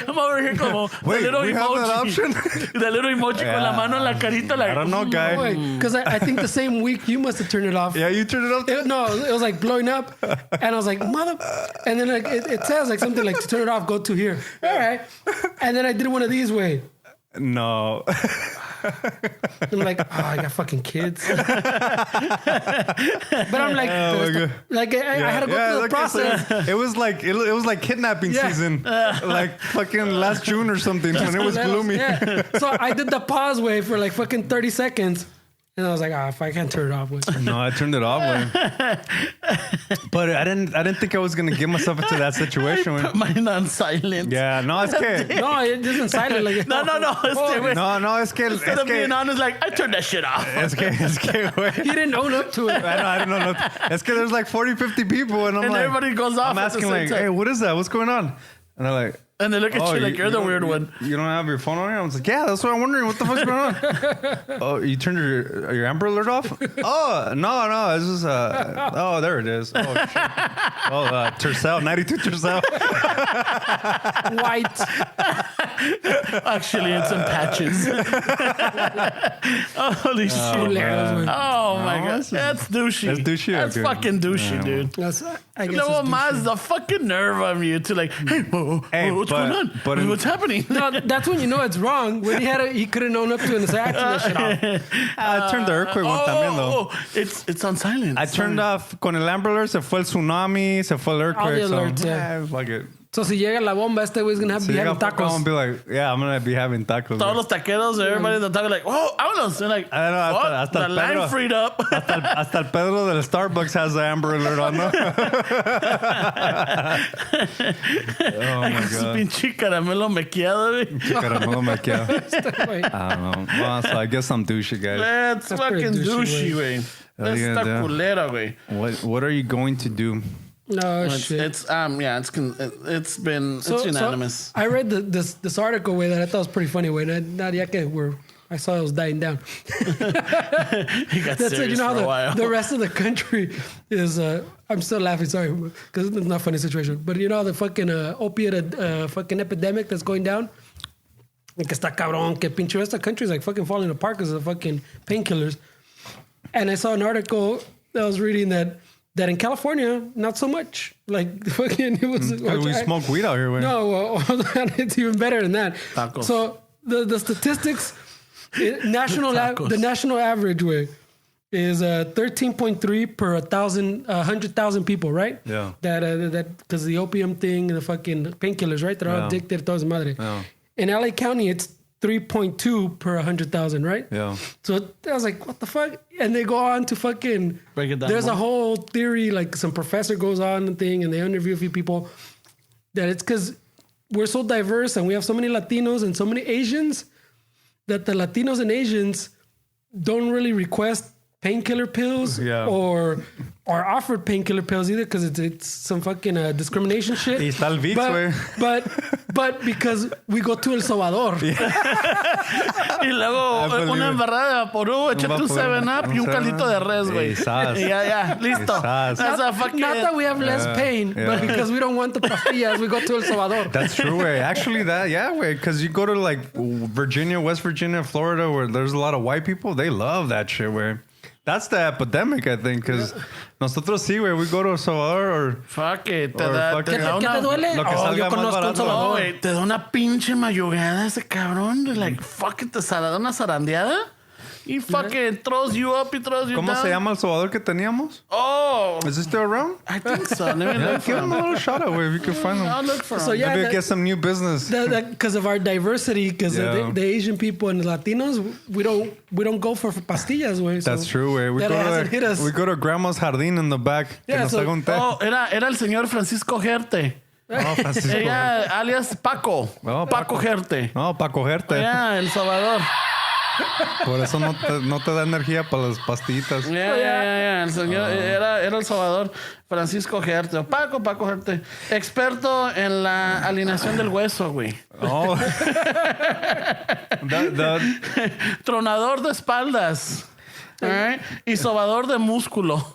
S1: I'm over here como
S3: wait,
S1: the little
S3: we
S1: emoji.
S3: Have that option?
S1: The little emoji con la mano en la carita, like
S3: I don't know, guy.
S2: Because I think the same week you must have turned it off.
S3: Yeah, you turned it off.
S2: No, it was like blowing up, and I was like, mother. And then like it says like something like to turn it off, go to here. All right. And then I did one of these way.
S3: No.
S2: I'm like, oh, I got fucking kids. But I'm like, I had to go through the process.
S3: It was like kidnapping season, like fucking last June or something when it was gloomy.
S2: Yeah. So I did the pause way for like fucking 30 seconds. And I was like, if I can't turn it off. Wait.
S3: No, I turned it off. But I didn't think I was gonna get myself into that situation.
S1: Put mine on silent.
S3: Yeah, no, es que
S2: No, it isn't silent. Like,
S1: No.
S3: es que
S1: Instead of being honest, like, I turned that shit off.
S3: es que, güey.
S2: He didn't own up to it.
S3: I didn't know. Es que there's like 40, 50 people, and I'm
S1: And
S3: like,
S1: everybody goes off
S3: I'm
S1: at the
S3: asking
S1: same
S3: like,
S1: time.
S3: hey, what is that? What's going on? And they're like,
S1: And they look at you like you're the weird one.
S3: You don't have your phone on you? I was like, yeah, that's what I'm wondering. What the fuck's going on? Oh, you turned your Amber Alert off? Oh, no. It's just, oh, there it is. Oh, shit. Oh, Tercel, 92 Tercel.
S2: White.
S1: Actually, it's in patches. Holy shit.
S2: Man.
S1: Oh my gosh. That's douchey.
S3: That's douchey?
S1: That's
S3: Okay.
S1: fucking douchey, dude.
S2: That's, I guess
S1: No
S2: it's
S1: más the fucking nerve of you to like, hey, what's going on? What's happening?
S2: No, that's when you know it's wrong. When he couldn't own up to it and say, I turned that shit off.
S3: I turned the earthquake one también, though.
S1: It's on silent.
S3: I turned off, con el Amber Alert, se fue el tsunami, se fue el earthquake.
S2: All the alerts, yeah.
S3: Fuck it.
S2: So si llega la bomba, este güey's gonna
S3: So
S2: be having
S3: I'm gonna
S2: tacos.
S3: be like, yeah, I'm gonna be having tacos.
S1: Todos los taqueros, everybody in the taco, like, whoa, vámonos. They're like,
S3: I know,
S1: what?
S3: hasta
S1: The
S3: el
S1: line
S3: Pedro.
S1: freed up.
S3: Hasta el Pedro del Starbucks has the Amber Alert on, no? Oh my
S1: Su
S3: god.
S1: pinche caramelo mequeado, güey.
S3: Caramelo maquiado. I don't know. Well, so I guess I'm douchey, guys.
S1: That's
S2: pretty
S1: fucking
S2: douchey,
S1: douchey, güey.
S3: What are you
S1: Esta
S3: gonna do?
S1: culera, güey.
S3: What are you going to do?
S2: No
S1: It's
S2: shit.
S1: it's unanimous.
S2: I read this article way that I thought was pretty funny. Way not yet I saw it was dying down.
S1: He got
S2: That's it.
S1: serious
S2: You know
S1: for a
S2: how
S1: while.
S2: the rest of the country is. I'm still laughing. Sorry, because it's not a funny situation. But you know the fucking opiate fucking epidemic that's going down. Que está cabrón. Que pinche rest of the country is like fucking falling apart because of fucking painkillers. And I saw an article that I was reading that in California, not so much. Like fucking, it was.
S3: We smoke weed out here, man.
S2: No, well, it's even better than that.
S1: Tacos.
S2: So the statistics, the
S1: Tacos.
S2: national average way is 13.3 per 100,000 people, right?
S3: Yeah.
S2: That because the opium thing and the fucking painkillers, right? They're all
S3: Yeah.
S2: addicted. Todas madre.
S3: Yeah.
S2: In LA County, it's 3.2 per 100,000, right?
S3: Yeah.
S2: So I was like, what the fuck? And they go on to fucking
S1: Break it down
S2: There's a
S1: more.
S2: whole theory, like some professor goes on and thing, and they interview a few people that it's because we're so diverse and we have so many Latinos and so many Asians that the Latinos and Asians don't really request painkiller pills
S3: Yeah.
S2: or offered painkiller pills either because it's some fucking discrimination shit.
S3: Y está el Vicks, güey.
S2: But because we go to El Salvador.
S1: Y luego
S3: believe
S1: una
S3: it.
S1: embarrada de Vaporú, échate un 7-Up y un caldito de res, güey.
S3: Quizás.
S1: Y ya, listo.
S3: Quizás.
S1: That's a fucking...
S2: Not that we have less pain, but because we don't want the pastillas, we go to El Salvador.
S3: That's true, way. Actually, because you go to like Virginia, West Virginia, Florida, where there's a lot of white people, they love that shit, way. That's the epidemic, I think, because nosotros sí, güey, we go to El Salvador or...
S1: Fuck it. Te
S3: Or
S1: da,
S3: fucking-
S1: te da
S2: ¿Qué te
S1: una...
S2: duele?
S3: Lo que salga
S2: yo
S3: más
S2: conozco
S3: barato.
S2: Un Salvador.
S1: No, güey, te da una pinche mayugada ese cabrón. Like, fucking te da una zarandeada. He fucking throws you up, he throws you
S3: ¿Cómo
S1: down.
S3: se llama El Salvador que teníamos?
S1: Oh,
S3: Is it still around?
S1: I think so. Let me
S3: Yeah,
S1: look for
S3: give them a
S1: him.
S3: little shout out, way, if you can find
S1: I'll
S3: them.
S1: look for him.
S2: So, yeah,
S3: Maybe
S2: that-
S3: get some new business.
S2: Because of our diversity, because
S3: Yeah.
S2: the Asian people and the Latinos, we don't go for pastillas, güey. So
S3: That's true, way.
S2: that hasn't hit us.
S3: We go to Grandma's Jardín in the back.
S2: Yeah,
S3: que nos
S2: so-
S3: haga un té.
S1: Oh, era el señor Francisco Gerte.
S3: Oh, Francisco.
S1: Ella, alias Paco.
S3: Oh,
S1: Paco Gerte.
S3: No, para cogerte.
S1: Ya, El Salvador.
S3: Por eso no te da energía para las pastillitas.
S1: Ya. El señor era El Salvador Francisco Gerte. Paco Gerte. Experto en la alineación del hueso, güey.
S3: Oh.
S1: Tronador de espaldas. Alright. Y sobador de músculo.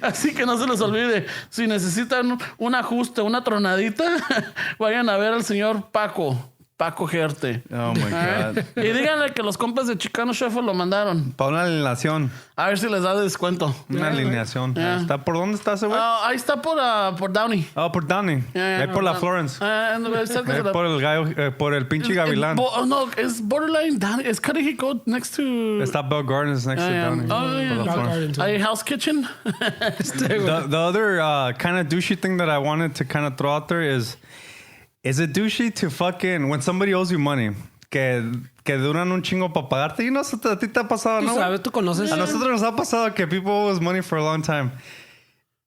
S1: Así que no se les olvide, si necesitan un ajuste, una tronadita, vayan a ver al señor Paco Gerte.
S3: Oh my
S1: Alright.
S3: God.
S1: Y díganle que los compas de Chicano Shuffle lo mandaron.
S3: Para una alineación.
S1: A ver si les da descuento.
S3: Una alineación.
S1: Yeah.
S3: ¿Está por dónde está ese güey?
S1: Ahí está por Downey.
S3: Oh, por Downey. Ahí por la Florence.
S1: Cerca de
S3: Ahí
S1: la-
S3: por el gallo, por el pinche gavilán.
S1: No, es borderline Downey. It's Connecticut next to...
S3: Está Bell Gardens next to Downey.
S1: Oh, yeah.
S3: Por la
S2: Rock
S3: Florence.
S2: Garden, too.
S1: Hay House Kitchen.
S3: The other kind of douchey thing that I wanted to kind of throw out there is it douchey to fucking, when somebody owes you money que duran un chingo para pagarte. You know, a ti te ha pasado,
S2: Tú
S3: ¿no?
S2: sabes, tú conoces.
S3: A nosotros nos ha pasado que people owe us money for a long time.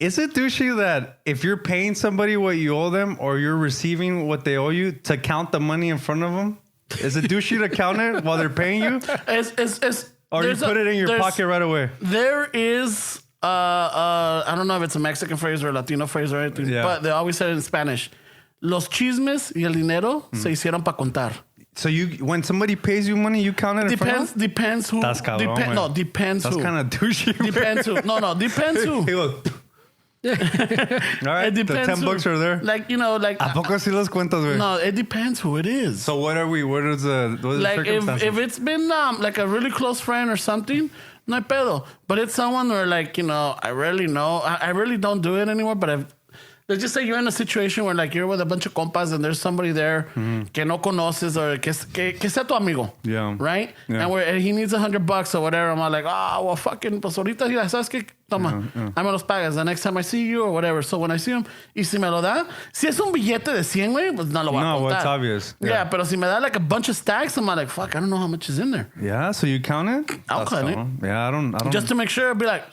S3: Is it douchey that if you're paying somebody what you owe them or you're receiving what they owe you to count the money in front of them? Is it douchey to count it while they're paying you? Or you put it in your pocket right away?
S1: There is, I don't know if it's a Mexican phrase or a Latino phrase or anything, but they always say it in Spanish. Los chismes y el dinero se hicieron para contar.
S3: So when somebody pays you money, you count it in front of them?
S1: Depends who.
S3: That's cabrón,
S1: No, depends
S3: That's
S1: who.
S3: kind of douchey.
S1: Depends who. No, depends who.
S3: He goes, all right,
S1: It
S3: the
S1: depends
S3: $10
S1: who.
S3: are there.
S1: Like, you know, like.
S3: ¿A poco sí las cuentas, güey?
S1: No, it depends who it is.
S3: So what is the
S1: Like
S3: circumstances?
S1: if it's been like a really close friend or something, no hay pedo. But it's someone where like, you know, I really know. I really don't do it anymore, but let's just say you're in a situation where like you're with a bunch of compas and there's somebody there que no conoces or que sea tu amigo.
S3: Yeah.
S1: Right?
S3: Yeah.
S1: And he needs $100 or whatever. I'm like, well, fucking, pues ahorita, ya sabes que, toma, I me los pagas the next time I see you or whatever. So when I see him, y si me lo da, si es un billete de 100, güey, pues no lo voy a contar.
S3: No, it's obvious.
S1: Yeah, pero si me da like a bunch of stacks, I'm like, fuck, I don't know how much is in there.
S3: Yeah, so you count it?
S1: I'll count it.
S3: Yeah, I don't.
S1: Just to make sure, I'll be like,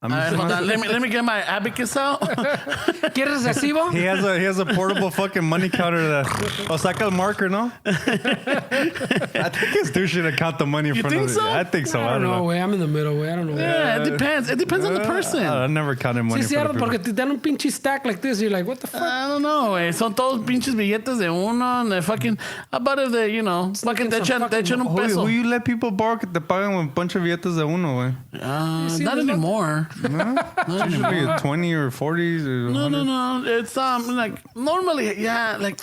S3: I'm
S1: all right, hold on, let me get my abacus out.
S2: ¿Quieres recibo?
S3: He has a portable fucking money counter that. O saca el marker, no? I think it's douchey to count the money in front
S1: think
S3: of it.
S1: so?
S3: I think so.
S2: I don't know, güey. I'm in the middle, güey. I don't know.
S1: Yeah, it depends. It depends on the person.
S3: I never counted money
S2: Sí,
S3: for the
S2: cierto,
S3: people.
S2: porque te dan un pinche stack like this. You're like, what the fuck?
S1: I don't know, güey. Son todos pinches billetes de uno. And they fucking, how about if they, you know, fucking te echan un peso.
S3: Who you let people borrow que te pagan un bunch of billetes de uno, güey?
S1: Not anymore.
S3: No? Usually 20 or 40 or 100.
S1: No. It's like normally, yeah, like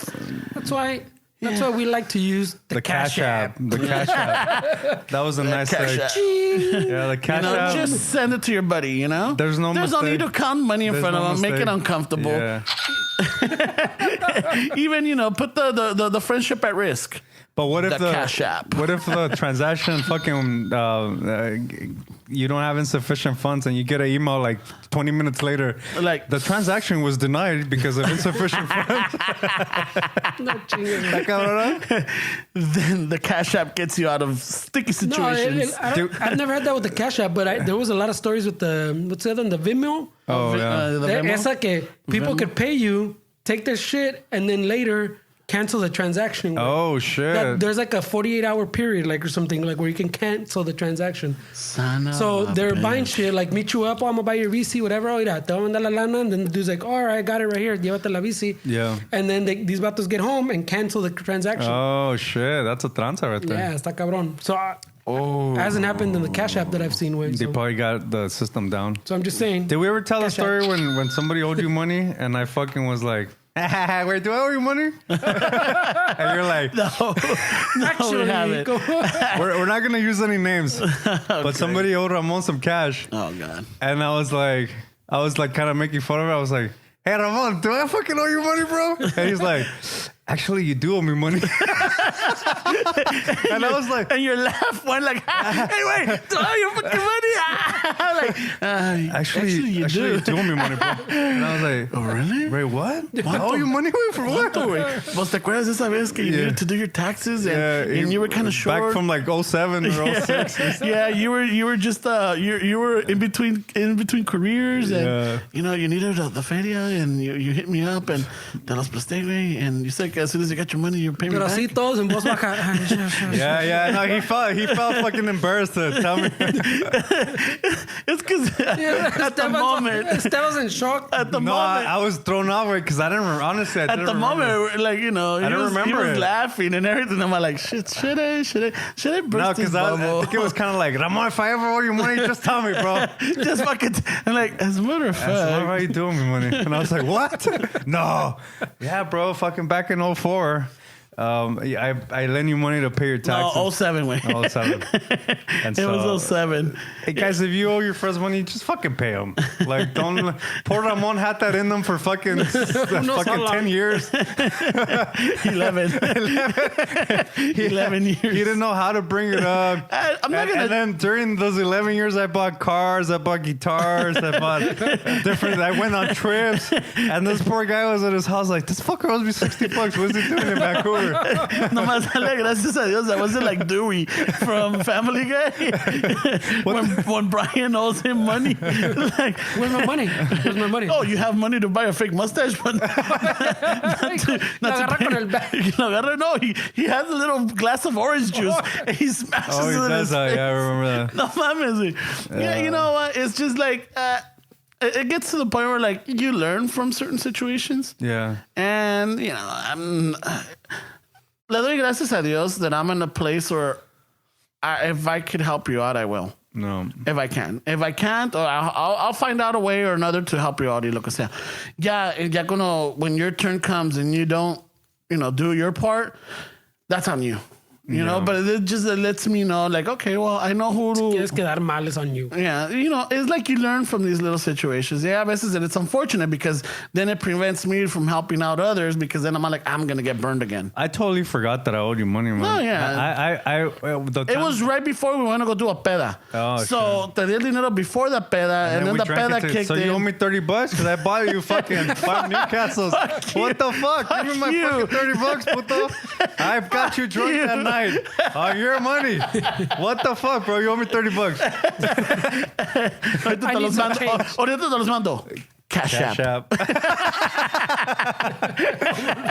S2: That's why we like to use the
S3: Cash App. The Cash App. That was a nice
S1: Cash App.
S3: Yeah, the Cash App.
S1: just send it to your buddy, you know?
S3: There's no
S1: need
S3: mistake.
S1: to count money in
S3: There's
S1: front
S3: no
S1: of them, make it
S3: mistake.
S1: uncomfortable.
S3: Yeah.
S1: Even, you know, put the friendship at risk.
S3: But what if
S1: The Cash App.
S3: What if the transaction fucking you don't have insufficient funds and you get an email like 20 minutes later,
S1: Like,
S3: the transaction was denied because of insufficient funds?
S2: No chingues.
S3: That cabrón?
S1: then the Cash App gets you out of sticky
S2: No,
S1: situations.
S2: I've never had that with the Cash App, but there was a lot of stories with the, what's the other one, the Vimeo.
S3: Oh, yeah.
S1: The Venmo?
S2: Esa que people could pay you, take their shit, and then later cancel the transaction.
S3: Oh, shit.
S2: There's like a 48-hour period, like or something, like where you can cancel the transaction.
S1: Sana
S2: So
S1: la
S2: they're
S1: bitch.
S2: buying shit, like meet you up, I'm gonna buy your VC, whatever. Oh, mira, te voy a mandar la lana, and then the dude's like, all right, I got it right here, llévate la VC.
S3: Yeah.
S2: And then these vatos get home and cancel the transaction.
S3: Oh, shit. That's a tranza right there.
S2: Yeah, está cabrón. So it hasn't happened in the Cash App that I've seen. Way,
S3: They
S2: so
S3: probably got the system down.
S2: I'm just saying.
S3: Did we ever tell a
S2: Cash
S3: story when somebody owed you money and I fucking was like, wait, do I owe you money? And you're like,
S1: No,
S2: Actually,
S1: we haven't.
S2: go-
S3: we're not going to use any names. But somebody owed Ramon some cash.
S1: Oh, God.
S3: And I was like kind of making fun of it. I was like, hey, Ramon, do I fucking owe you money, bro? And he's like, actually, you do owe me money. And I was like,
S1: And your laugh went like, hey, wait, do I owe you fucking money? Like,
S3: actually, you do owe me money, bro. And I was like,
S1: Oh, really?
S3: wait, what? I owe you money for what?
S1: ¿Cuánto, güey? ¿Vos te acuerdas de esa vez que you needed to do your taxes and you were kind of short?
S3: Back from like 07 or 06.
S1: Yeah, you were just you were in between careers and you know you needed the feria and you hit me up and te los presté, güey, and you said as soon as you got your money you pay me
S2: Pero
S1: back.
S2: así todos en voz baja.
S3: Yeah. No, he felt fucking embarrassed to tell me.
S1: It's because at the moment,
S2: Esteban's in shock.
S1: at the
S3: No,
S1: moment.
S3: I was thrown off because I didn't honestly. I
S1: At
S3: didn't
S1: the
S3: remember.
S1: moment, like, you know, he
S3: don't
S1: was
S3: remember it.
S1: laughing and everything. I'm like, shit, should I burst
S3: No,
S1: his
S3: because I
S1: bubble?
S3: think it was kind of like, Ramon, if I ever owe you money, just tell me, bro.
S1: Just fucking, and like, as a matter of
S3: I said,
S1: fact,
S3: why are you doing me money? And I was like, what? No. Yeah, bro, fucking back in 04. I lent you money to pay your taxes.
S1: no, 07, wait.
S3: 07. And
S1: It was 07.
S3: Hey guys, if you owe your friends money, just fucking pay them. Like, don't. Poor Ramon had that in them for fucking
S2: knows how
S3: 10 years.
S1: 11. 11 years.
S3: He didn't know how to bring it up.
S1: I'm not gonna.
S3: And then during those 11 years, I bought cars, I bought guitars, I bought different. I went on trips, and this poor guy was at his house like, this fucker owes me $60. What's he doing in Vancouver?
S1: Nomás dale gracias a Dios. I wasn't like Dewey from Family Guy when Brian owes him money. Like,
S2: Where's my money? Where's my money?
S1: oh, you have money to buy a fake mustache, but not to
S2: con el bag.
S1: No, he has a little glass of orange juice. And he smashes
S3: Oh, he
S1: it in
S3: does
S1: his
S3: that.
S1: face.
S3: Yeah, I remember that.
S1: No mames. Yeah, you know what? It's just like it gets to the point where like you learn from certain situations.
S3: Yeah.
S1: And you know, le doy gracias a Dios that I'm in a place where if I could help you out, I will.
S3: No.
S1: If I can. If I can't, or I'll find out a way or another to help you out y lo que sea. Ya cuando, when your turn comes and you don't, do your part, that's on you. You know, but it just lets me know, like, okay, well, I know who to...
S2: Quieres quedar mal es on you.
S1: Yeah, it's like you learn from these little situations. Yeah, a veces, and it's unfortunate because then it prevents me from helping out others because then I'm like, I'm going to get burned again.
S3: I totally forgot that I owed you money, man.
S1: Oh, yeah. It was right before we went to go do a peda.
S3: Oh,
S1: so te di el dinero before the peda, and then the peda kicked
S3: so
S1: in.
S3: you owe me $30 because I bought you fucking 5 Newcastles. What the fuck? Give me my fucking $30, puto. I've got you drunk that night. Your money. What the fuck, bro? You owe me $30.
S1: Ahorita te los mando. Cash App.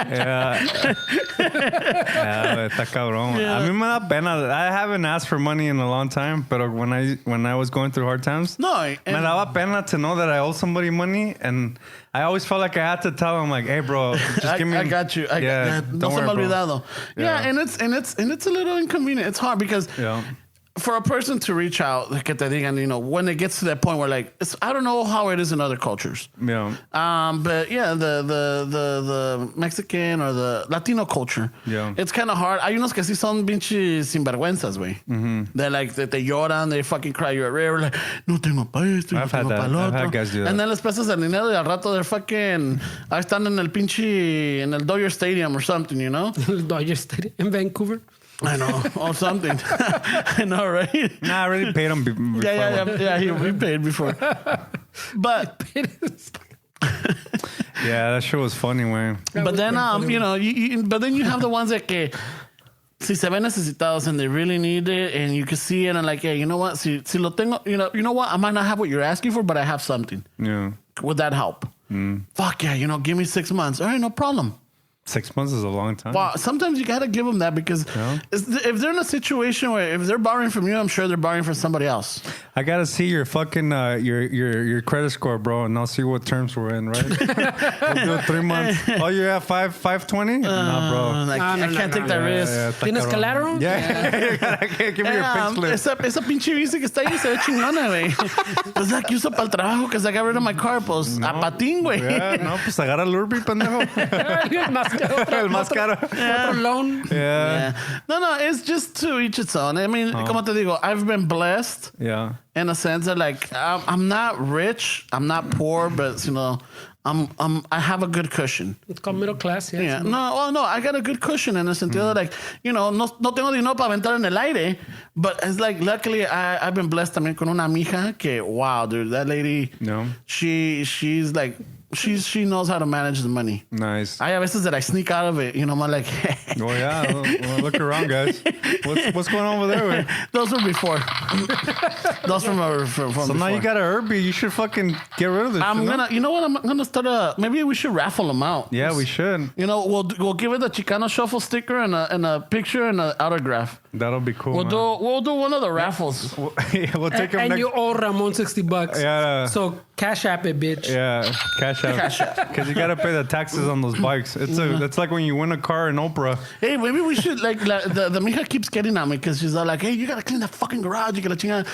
S3: Yeah, está cabrón. A mí me da pena. I haven't asked for money in a long time, but when I was going through hard times,
S1: me
S3: daba pena to know that I owe somebody money, and I always felt like I had to tell them, like, hey, bro, just give me.
S1: I got you.
S3: Don't
S1: No se
S3: worry,
S1: me
S3: bro.
S1: olvidado. Yeah, and it's a little inconvenient. It's hard because.
S3: Yeah.
S1: For a person to reach out, que te digan, when it gets to that point where like I don't know how it is in other cultures.
S3: Yeah.
S1: But yeah, the Mexican or the Latino culture.
S3: Yeah.
S1: It's kind of hard. Hay unos que sí son pinches sinvergüenzas, güey. They're like, they lloran, they fucking cry you a river, like, no tengo pa esto, no tengo pa lo otro.
S3: I've had guys do that.
S1: And then les pasas el dinero y al rato they're fucking, ahí están en el Dodger Stadium or something,
S2: Dodger Stadium in Vancouver.
S1: I know, or something. I know, right?
S3: Nah, I already paid him before.
S1: Yeah, he paid before. But
S3: yeah, that shit was funny, man.
S1: but then but then you have the ones that que si se ven necesitados and they really need it and you can see it and like, yeah, you know what? Si lo tengo, you know what? I might not have what you're asking for, but I have something.
S3: Yeah.
S1: Would that help? Fuck yeah, give me 6 months. All right, no problem.
S3: 6 months is a long time.
S1: Well, sometimes you gotta give them that because if they're in a situation where if they're borrowing from you, I'm sure they're borrowing from somebody else.
S3: I gotta see your fucking your credit score, bro, and I'll see what terms we're in, right? We'll do 3 months. Oh, you have 520? No, bro.
S1: I can't take that risk.
S2: ¿Tienes collateral?
S3: Yeah. Give me your pink slip.
S1: Esa pinche bici que está ahí se ve chingona, güey. Pues la que uso para el trabajo, que I got rid of my car, pues a patín, güey.
S3: Yeah, no, pues agarra el Urbi, pendejo. El más caro.
S2: Otro loan.
S3: Yeah.
S1: No, it's just to each its own. I mean, como te digo, I've been blessed.
S3: Yeah.
S1: In a sense that like I'm not rich, I'm not poor, but I have a good cushion.
S2: It's called middle class,
S1: Yeah. No, I got a good cushion in the sentido that like, no tengo dinero para aventar en el aire, but it's like luckily I've been blessed también con una mija que wow, dude, that lady, she's like she knows how to manage the money.
S3: Nice.
S1: I have veces that I sneak out of it, I'm like
S3: oh yeah, well, look around, guys. What's going on over there? Way?
S1: Those were before. Those from
S3: so
S1: before.
S3: now you got a Herbie. You should fucking get rid of this.
S1: I'm gonna start maybe we should raffle them out.
S3: Yeah, we should.
S1: We'll give it a Chicano Shuffle sticker and a picture and an autograph.
S3: That'll be cool.
S1: We'll do one of the raffles.
S3: We'll take him
S2: and
S3: next.
S2: you owe Ramon $60.
S3: Yeah.
S2: So cash app it, bitch.
S3: Yeah, cash out. Because you gotta pay the taxes on those bikes. It's like when you win a car in Oprah.
S1: Hey, maybe we should the mija keeps getting at me because she's all like, hey, you gotta clean that fucking garage. You gotta chinga.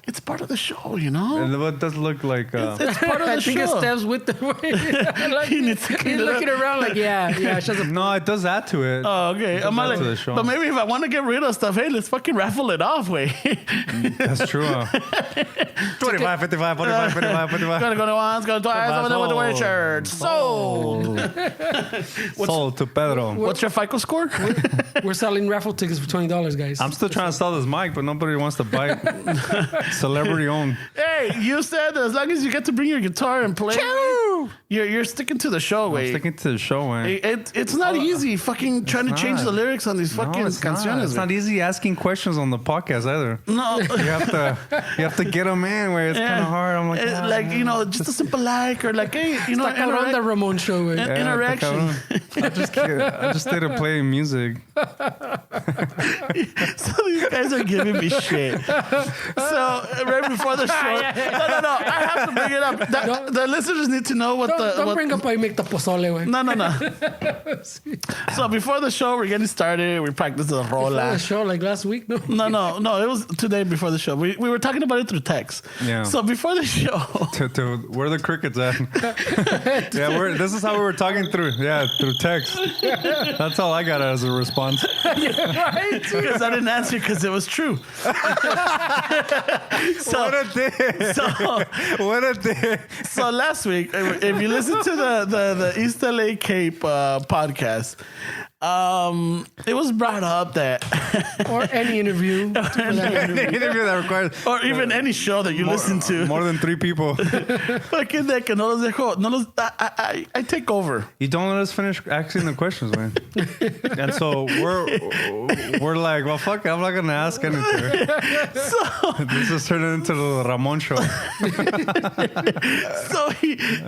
S1: It's part of the show,
S3: And it does look like
S1: it's part of the
S2: I think it
S1: show.
S2: steps with the way. Like,
S1: He needs to clean
S2: he's
S1: it
S2: looking
S1: up.
S2: around like, yeah.
S3: No, it does add to it.
S1: Oh, okay.
S3: It does add to the show.
S1: But maybe if I want to get rid of stuff, hey, let's fucking raffle it off, way.
S3: That's true. 25, 55, 45, 55, 55.
S1: Gotta go to once, go to twice, over there with the wear shirt. Sold.
S3: Sold to Pedro.
S1: What's your FICO score?
S2: We're selling raffle tickets for $20, guys.
S3: I'm still trying to sell this mic, but nobody wants to buy it. Celebrity owned.
S1: Hey, you said that as long as you get to bring your guitar and play. You're sticking to the show,
S3: I'm
S1: way.
S3: sticking to the show, man.
S1: It's not easy fucking trying to change
S3: not.
S1: the lyrics on these fucking canciones.
S3: It's not easy asking questions on the podcast either.
S1: No.
S3: You have to get them in where it's kind of hard. I'm like,
S1: like, you know, just a simple like or like, hey, you know,
S2: Está cabrón the Ramon show, güey.
S1: interaction.
S3: I just stayed playing music.
S1: So these guys are giving me shit. So right before the show, no, I have to bring it up. The listeners need to know what
S2: Don't bring up I make the pozole, güey.
S1: No. So before the show, we're getting started. We practiced the rola.
S2: The show like last week, no?
S1: No. It was today before the show. We were talking about it through text.
S3: Yeah.
S1: So before the show,
S3: Where the crickets at? This is how we were talking through text. That's all I got as a response.
S2: Right?
S1: because I didn't answer because it was true.
S3: What a day! What a day!
S1: So last week, if you listen to the East LA Cape podcast, it was brought up that
S2: Or any interview.
S3: Interview that requires
S1: or even any show that you listen to.
S3: more than 3 people.
S1: Fucking de que no los dejo. I take over.
S3: You don't let us finish asking the questions, man. And so we're like, well, fuck it, I'm not gonna ask anything.
S1: So
S3: This is turning into the Ramon show.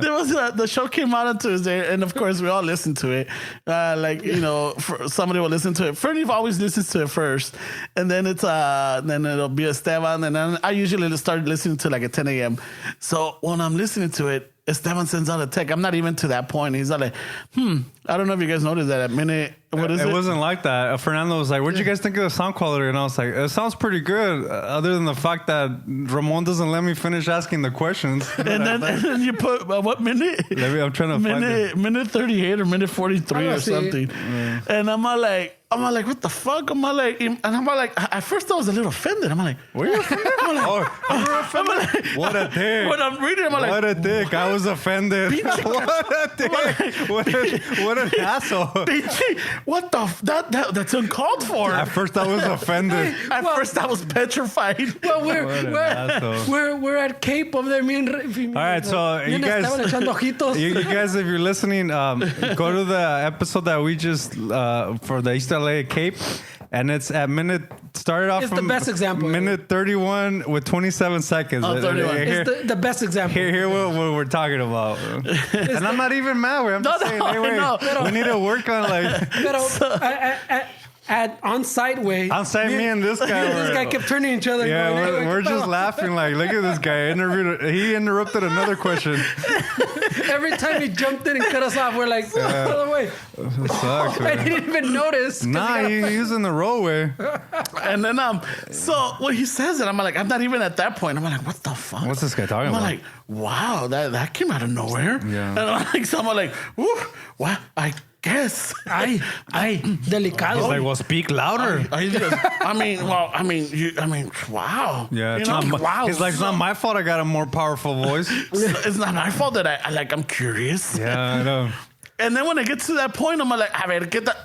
S1: there was the show came out on Tuesday, and of course we all listened to it. Like, you know, somebody will listen to it. Fernie always listens to it first, and then then it'll be Esteban, and then I usually start listening to like at 10 a.m. So when I'm listening to it, Esteban sends out a text. I'm not even to that point. He's like, I don't know if you guys noticed that at minute. What is it?
S3: It wasn't like that. Fernando was like, what'd you guys think of the sound quality? And I was like, it sounds pretty good, other than the fact that Ramon doesn't let me finish asking the questions.
S1: And then you put what minute?
S3: I'm trying to find it.
S1: Minute 38 or minute 43 or something. And I'm like, what the fuck? At first I was a little offended. I'm like,
S3: Were you offended? What a dick.
S1: When I'm reading, I'm like,
S3: what a dick. I was offended. What a dick. What an asshole.
S1: what the that's uncalled for.
S3: At first I was offended.
S1: At first I was petrified.
S2: Well,
S3: asshole.
S2: we're at Cape over there.
S3: All right, so you guys, if you're listening, go to the episode that we just for the East LA Cape, and it's at started off
S2: It's
S3: from
S2: the best example.
S3: minute 31 with 27 seconds.
S1: 31.
S2: It's the best example.
S3: Here what we're talking about. And I'm not even mad. I'm just saying, hey, wait,
S1: no.
S3: we need to work on like
S2: At on-site way.
S3: on-site me and this guy.
S2: This guy kept turning each other.
S3: Yeah,
S2: going, "Hey,
S3: we're
S2: what
S3: just
S2: the-"
S3: laughing like, look at this guy. He interrupted another question.
S2: Every time he jumped in and cut us off, we're like, by the way.
S3: It sucks,
S2: I
S3: man.
S2: didn't even notice.
S3: Nah, he's in the roadway.
S1: And then so when he says it, I'm like, I'm not even at that point. I'm like, what the fuck?
S3: What's this guy talking
S1: I'm
S3: about?
S1: like, wow, that came out of nowhere.
S3: Yeah.
S1: And I'm like, someone like, woo, what? I guess.
S2: Ay, delicado.
S3: He's like, well, speak louder.
S1: Wow.
S3: Yeah,
S1: You
S3: it's
S1: know?
S3: not
S1: Wow.
S3: he's like, it's not my fault I got a more powerful voice.
S1: It's not my fault that I'm curious.
S3: Yeah, I know.
S1: And then when it gets to that point, I'm like, a ver, get that.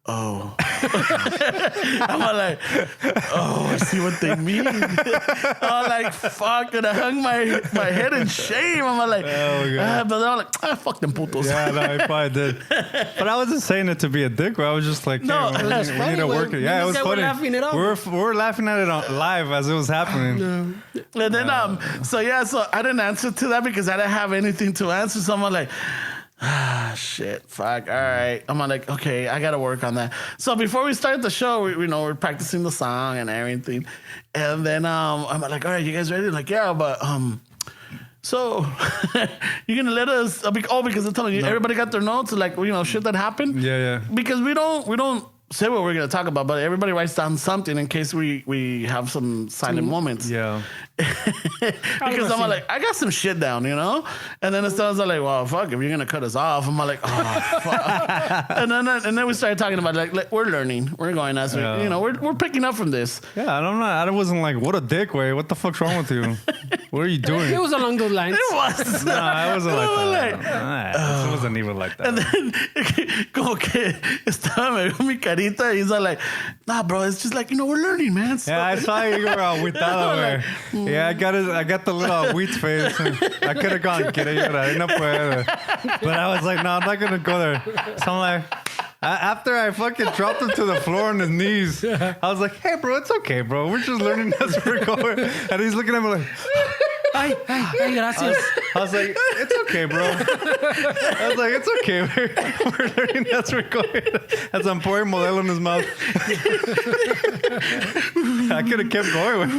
S1: Oh. I'm like, I see what they mean. I'm like, fuck, and I hung my head in shame. I'm like,
S3: God.
S1: but they're like, fuck them putos.
S3: Yeah, no, I probably did. But I wasn't saying it to be a dick, but I was just like,
S1: No,
S3: hey,
S1: that's
S3: we need to work it. Yeah, it was
S2: We're
S3: funny.
S2: laughing it up.
S3: We're laughing at it live as it was happening.
S1: And then, so I didn't answer to that because I didn't have anything to answer. So I'm like, shit, fuck, all right. I'm like, okay, I gotta work on that. So before we start the show, we're practicing the song and everything. And then I'm like, all right, you guys ready? Like, yeah, but so you're gonna let us because I'm telling you, everybody got their notes, like, shit that happened.
S3: Yeah.
S1: Because we don't say what we're gonna talk about, but everybody writes down something in case we have some silent moments.
S3: Yeah.
S1: Because I'm like, I got some shit down, And then it sounds like, well, fuck, if you're gonna cut us off, I'm like, oh, fuck. and then we started talking about like we're learning, we're going as we're picking up from this.
S3: Yeah, I wasn't like, what a dick, way. What the fuck's wrong with you? What are you doing?
S2: It was along those lines.
S1: It was.
S3: No, I wasn't like that. It wasn't even like that.
S1: And then, como que estaba me vio mi carita, he's all like, nah, bro, it's just like, we're learning, man. So,
S3: Yeah, I saw you go out with that way. Yeah, I got the little wheat face. I could have gone, quiere llorar, no puedo. But I was like, no, I'm not going to go there. So I'm like, after I fucking dropped him to the floor on his knees, I was like, hey, bro, it's okay, bro. We're just learning as we're going. And he's looking at me like,
S2: Ay, gracias.
S3: I was like, it's okay, bro. I was like, it's okay. We're learning as we're going. As I'm pouring modelo in his mouth. I could have kept going.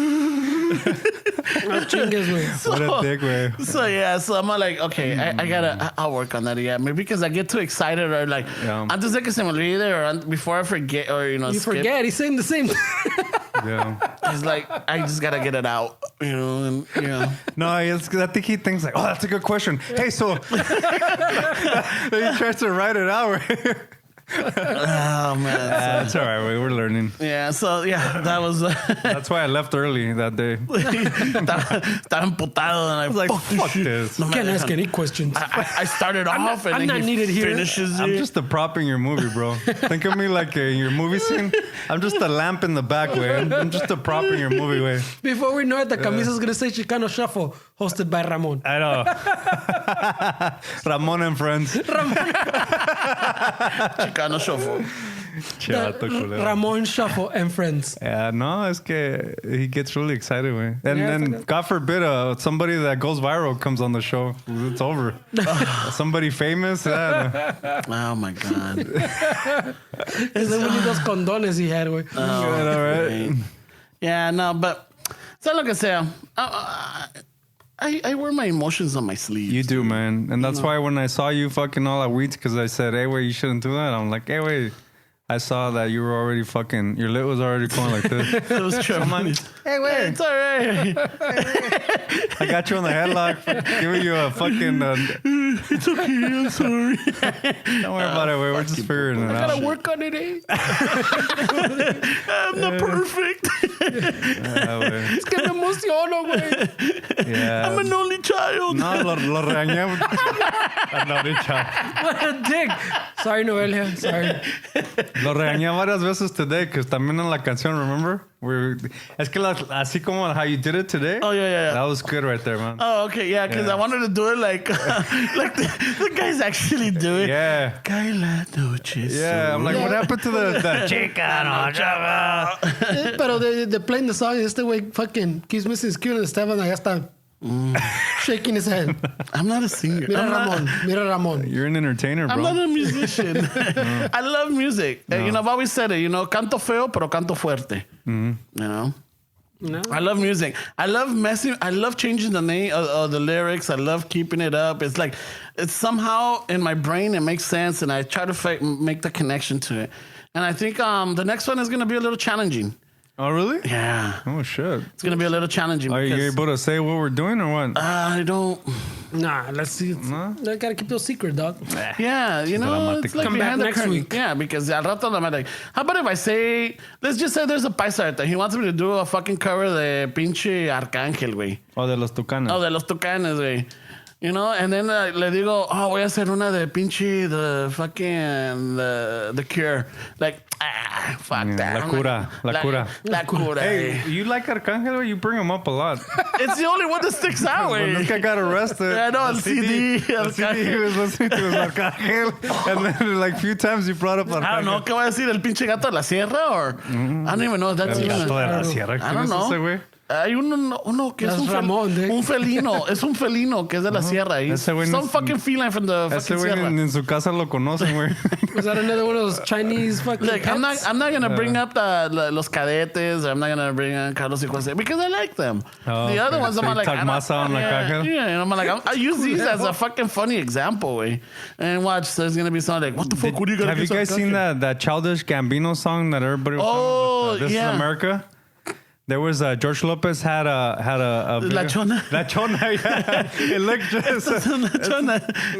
S2: What
S3: a dick, way.
S1: So yeah, so I'm like, okay, I'll work on that. Yeah, maybe because I get too excited or like, antes de que se me olvide or before I forget or
S2: You
S1: skip.
S2: forget. He's saying the same.
S3: Yeah.
S1: He's like, I just gotta get it out, and
S3: No, I think he thinks like, oh, that's a good question. Hey, so he tries to write it out. Right?
S1: Oh man,
S3: That's all right. We're learning.
S1: yeah. So yeah, that was.
S3: That's why I left early that day.
S1: Estaba emputado, and I
S3: I was like, fuck this.
S2: You can't ask any questions.
S1: I started off, and
S2: I'm
S1: then
S2: not
S1: he
S2: needed here.
S1: finishes
S3: I'm
S1: it.
S3: just a prop in your movie, bro. Think of me like in your movie scene. I'm just a lamp in the back, way. I'm just a prop in your movie, way.
S2: Before we know it, the camisa's going to say Chicano Shuffle, hosted by Ramon.
S3: I know. Ramon and friends.
S1: Chicano shuffle.
S3: Chato culero.
S2: Ramon Shuffle and friends.
S3: Yeah, no, es que he gets really excited, man. And
S2: Yeah,
S3: then, God forbid, somebody that goes viral comes on the show. It's over. Somebody famous. Yeah.
S1: Oh my god.
S2: Is that one of those condones he had, güey?
S3: All right.
S1: Yeah, no, but so lo que sea. I wear my emotions on my sleeve.
S3: You do, man. And that's why when I saw you fucking all that weeds, because I said, hey, wait, you shouldn't do that. I'm like, hey, wait. I saw that you were already fucking, your lip was already going like this.
S1: It was true.
S3: Hey, wait.
S1: It's all right.
S3: I got you on the headlock, giving you a fucking.
S1: It's okay. I'm sorry.
S3: Don't worry about it. We're just figuring it
S2: I
S3: out.
S2: gotta work on it, eh?
S1: I'm not perfect.
S2: Es que me emociono, güey.
S3: Yeah.
S1: I'm an only child.
S3: No, lo regañé. I'm not a child.
S2: What a dick. Sorry, Noelia. Sorry.
S3: Lo regañé varias veces today, because también en la canción, remember? Es que así como how you did it today.
S1: Oh, yeah.
S3: That was good right there, man.
S1: Oh, okay, yeah, because I wanted to do it like the guys actually do it.
S3: Yeah.
S1: Kaila noches.
S3: Yeah, I'm like, what happened to the Chicano?
S2: Pero de playing the song, este güey fucking keeps missing his cue and Esteban allá está shaking his head.
S1: I'm not a singer.
S2: Mira Ramon.
S3: You're an entertainer, bro.
S1: I'm not a musician. I love music.
S3: No.
S1: I've always said it, canto feo, pero canto fuerte. You know?
S2: No.
S1: I love music. I love messing. I love changing the name of the lyrics. I love keeping it up. It's like, it's somehow in my brain, it makes sense, and I try to make the connection to it. And I think the next one is going to be a little challenging.
S3: Oh, really?
S1: Yeah.
S3: Oh, shit.
S1: It's going to be a little challenging.
S3: Are you able to say what we're doing or what?
S1: I don't.
S2: Nah, let's see.
S3: No?
S2: I gotta keep those secret, dog.
S1: Yeah, it's like
S2: Come
S1: behind
S2: back
S1: the
S2: next
S1: curtain.
S2: week.
S1: Yeah, because al rato I'm like, how about if I say, let's just say there's a paisa that he wants me to do a fucking cover de pinche Arcángel, güey.
S3: Oh, de los Tucanes.
S1: Oh, de los Tucanes, güey. And then le digo, voy a hacer una de pinche the Cure. Like, fuck that.
S3: La cura. La cura.
S1: La cura.
S3: Hey, you like Arcángel? You bring him up a lot.
S1: It's the only one that sticks out,
S3: When this
S1: güey.
S3: guy got arrested,
S1: Yeah, I know,
S3: the
S1: el CD,
S3: the
S1: el
S3: CD he was listening to was Arcángel. And then like a few times you brought up Arcángel.
S1: I don't know, ¿qué voy a decir? ¿El pinche gato de la sierra? Or I don't even know if that's
S3: El
S1: even...
S3: gato de la sierra.
S1: I
S3: ¿Quién
S1: don't
S3: es
S1: know.
S3: ese güey?
S1: Hay uno que es
S2: That's Ramon, dude.
S1: un felino. Es un felino que es de la sierra. He's
S3: Ese güey no
S1: some
S3: es-
S1: fucking feline from the
S3: Ese
S1: fucking
S3: güey
S1: sierra.
S3: en su casa lo conocen, güey.
S2: Was that another one of those Chinese fucking
S1: Like, I'm
S2: pets?
S1: not gonna bring up los cadetes. I'm not gonna bring up Carlos y Jose because I like them.
S3: Oh,
S1: The other
S3: okay.
S1: ones,
S3: So
S1: I'm
S3: you
S1: like,
S3: talk masa on la caja?
S1: Yeah, and I'm like, I use these as a fucking funny example, way. And watch, there's gonna be something like, what the fuck? What do you gotta
S3: Have you
S1: get
S3: guys
S1: some
S3: seen
S1: caca?
S3: that Childish Gambino song that everybody was
S1: Oh,
S3: talking about? This
S1: yeah.
S3: is America. There was George Lopez had a
S1: La
S3: video.
S1: chona.
S3: La chona, yeah. It looked just.
S1: Esta es una chona.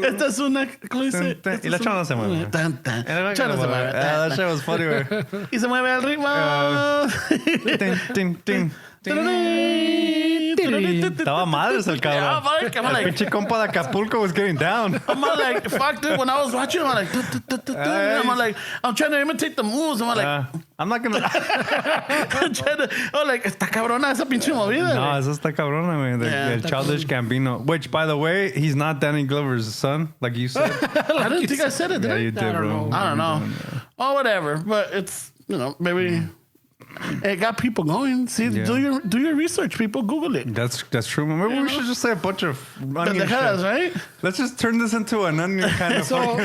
S1: Esta es una. ¿Cómo dice?
S3: Y la chona se mueve.
S1: Tan, tan.
S3: And
S1: Chona se mueve.
S3: that shit was funny, güey.
S1: Y se mueve al ritmo.
S3: Ting, ting, ting. Estaba madres el cabrón.
S1: Yeah, Mike, I'm
S3: El
S1: like,
S3: pinche compa de Acapulco was getting down.
S1: I'm like, fuck, dude. When I was watching, I'm like, I'm like, I'm trying to imitate the moves. I'm like,
S3: I'm not gonna...
S1: I'm trying to, I'm like, está cabrona esa pinche movida.
S3: No, esa está cabrona, man. El Childish Gambino. Which, by the way, he's not Danny Glover's son, like you said.
S1: I didn't think I said it, did
S3: Yeah,
S1: I?
S3: you did, bro.
S1: I don't know. Oh, whatever. But it's, maybe it got people going. See, do your research, people. Google it.
S3: That's true. Maybe we should just say a bunch of onion
S1: Pendejadas,
S3: shit.
S1: right?
S3: Let's just turn this into an onion kind of
S2: So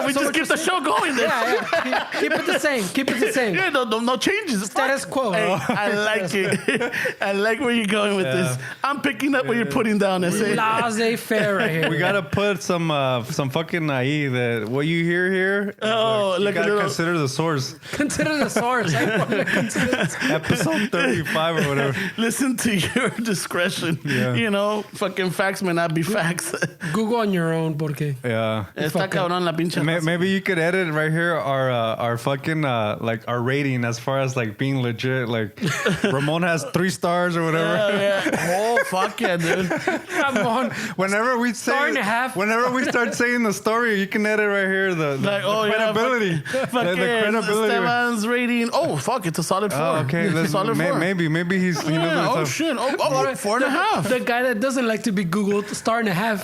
S2: we
S1: just keep the show going then.
S2: Yeah. Keep it the same. Keep it the same.
S1: Yeah, no changes.
S2: Status quo.
S1: Hey, I like it. I like where you're going with this. I'm picking up what you're putting down.
S2: Laissez-faire right here.
S3: We gotta put some fucking ahí that what you hear here.
S1: Oh,
S3: you
S1: like a
S3: gotta
S1: little.
S3: consider the source.
S2: Consider the source.
S3: Episode 35 or whatever.
S1: Listen to your discretion.
S3: Yeah.
S1: Fucking facts may not be facts.
S2: Google on your own, porque.
S3: Yeah.
S1: Está cabrón la pinche.
S3: Maybe you could edit right here our fucking like our rating as far as like being legit. Like Ramon has 3 stars or whatever.
S1: Yeah. Oh fuck yeah, dude.
S2: Come on.
S3: Whenever we say,
S2: Star and a half.
S3: whenever we start saying the story, you can edit right here the credibility.
S1: Fucking
S3: the credibility.
S1: Esteban's rating. Oh fuck, it's a solid 4.
S3: Oh, okay.
S1: It's a solid 4.
S3: Maybe he's. He
S1: Yeah,
S3: doesn't
S1: oh
S3: have-
S1: shit. Oh, 4.5.
S2: The guy that doesn't like to be Googled, star and a half.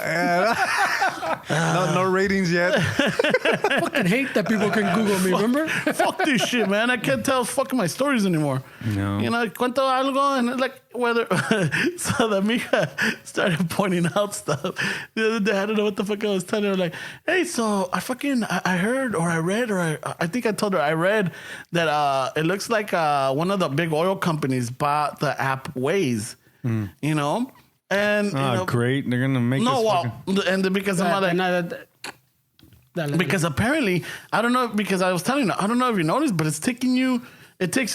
S3: no ratings yet.
S2: Fucking hate that people can Google me, remember?
S1: Fuck this shit, man. I can't tell fucking my stories anymore.
S3: No.
S1: Cuento algo and like whether. So the amiga started pointing out stuff. The other day, I don't know what the fuck I was telling her. Like, hey, so I heard or I read or I think I told her I read that it looks like one of the big oil companies bought the app Waze, And
S3: Great. They're gonna make
S1: and because I'm like, because apparently I don't know, because I was telling you, I don't know if you noticed, but it takes you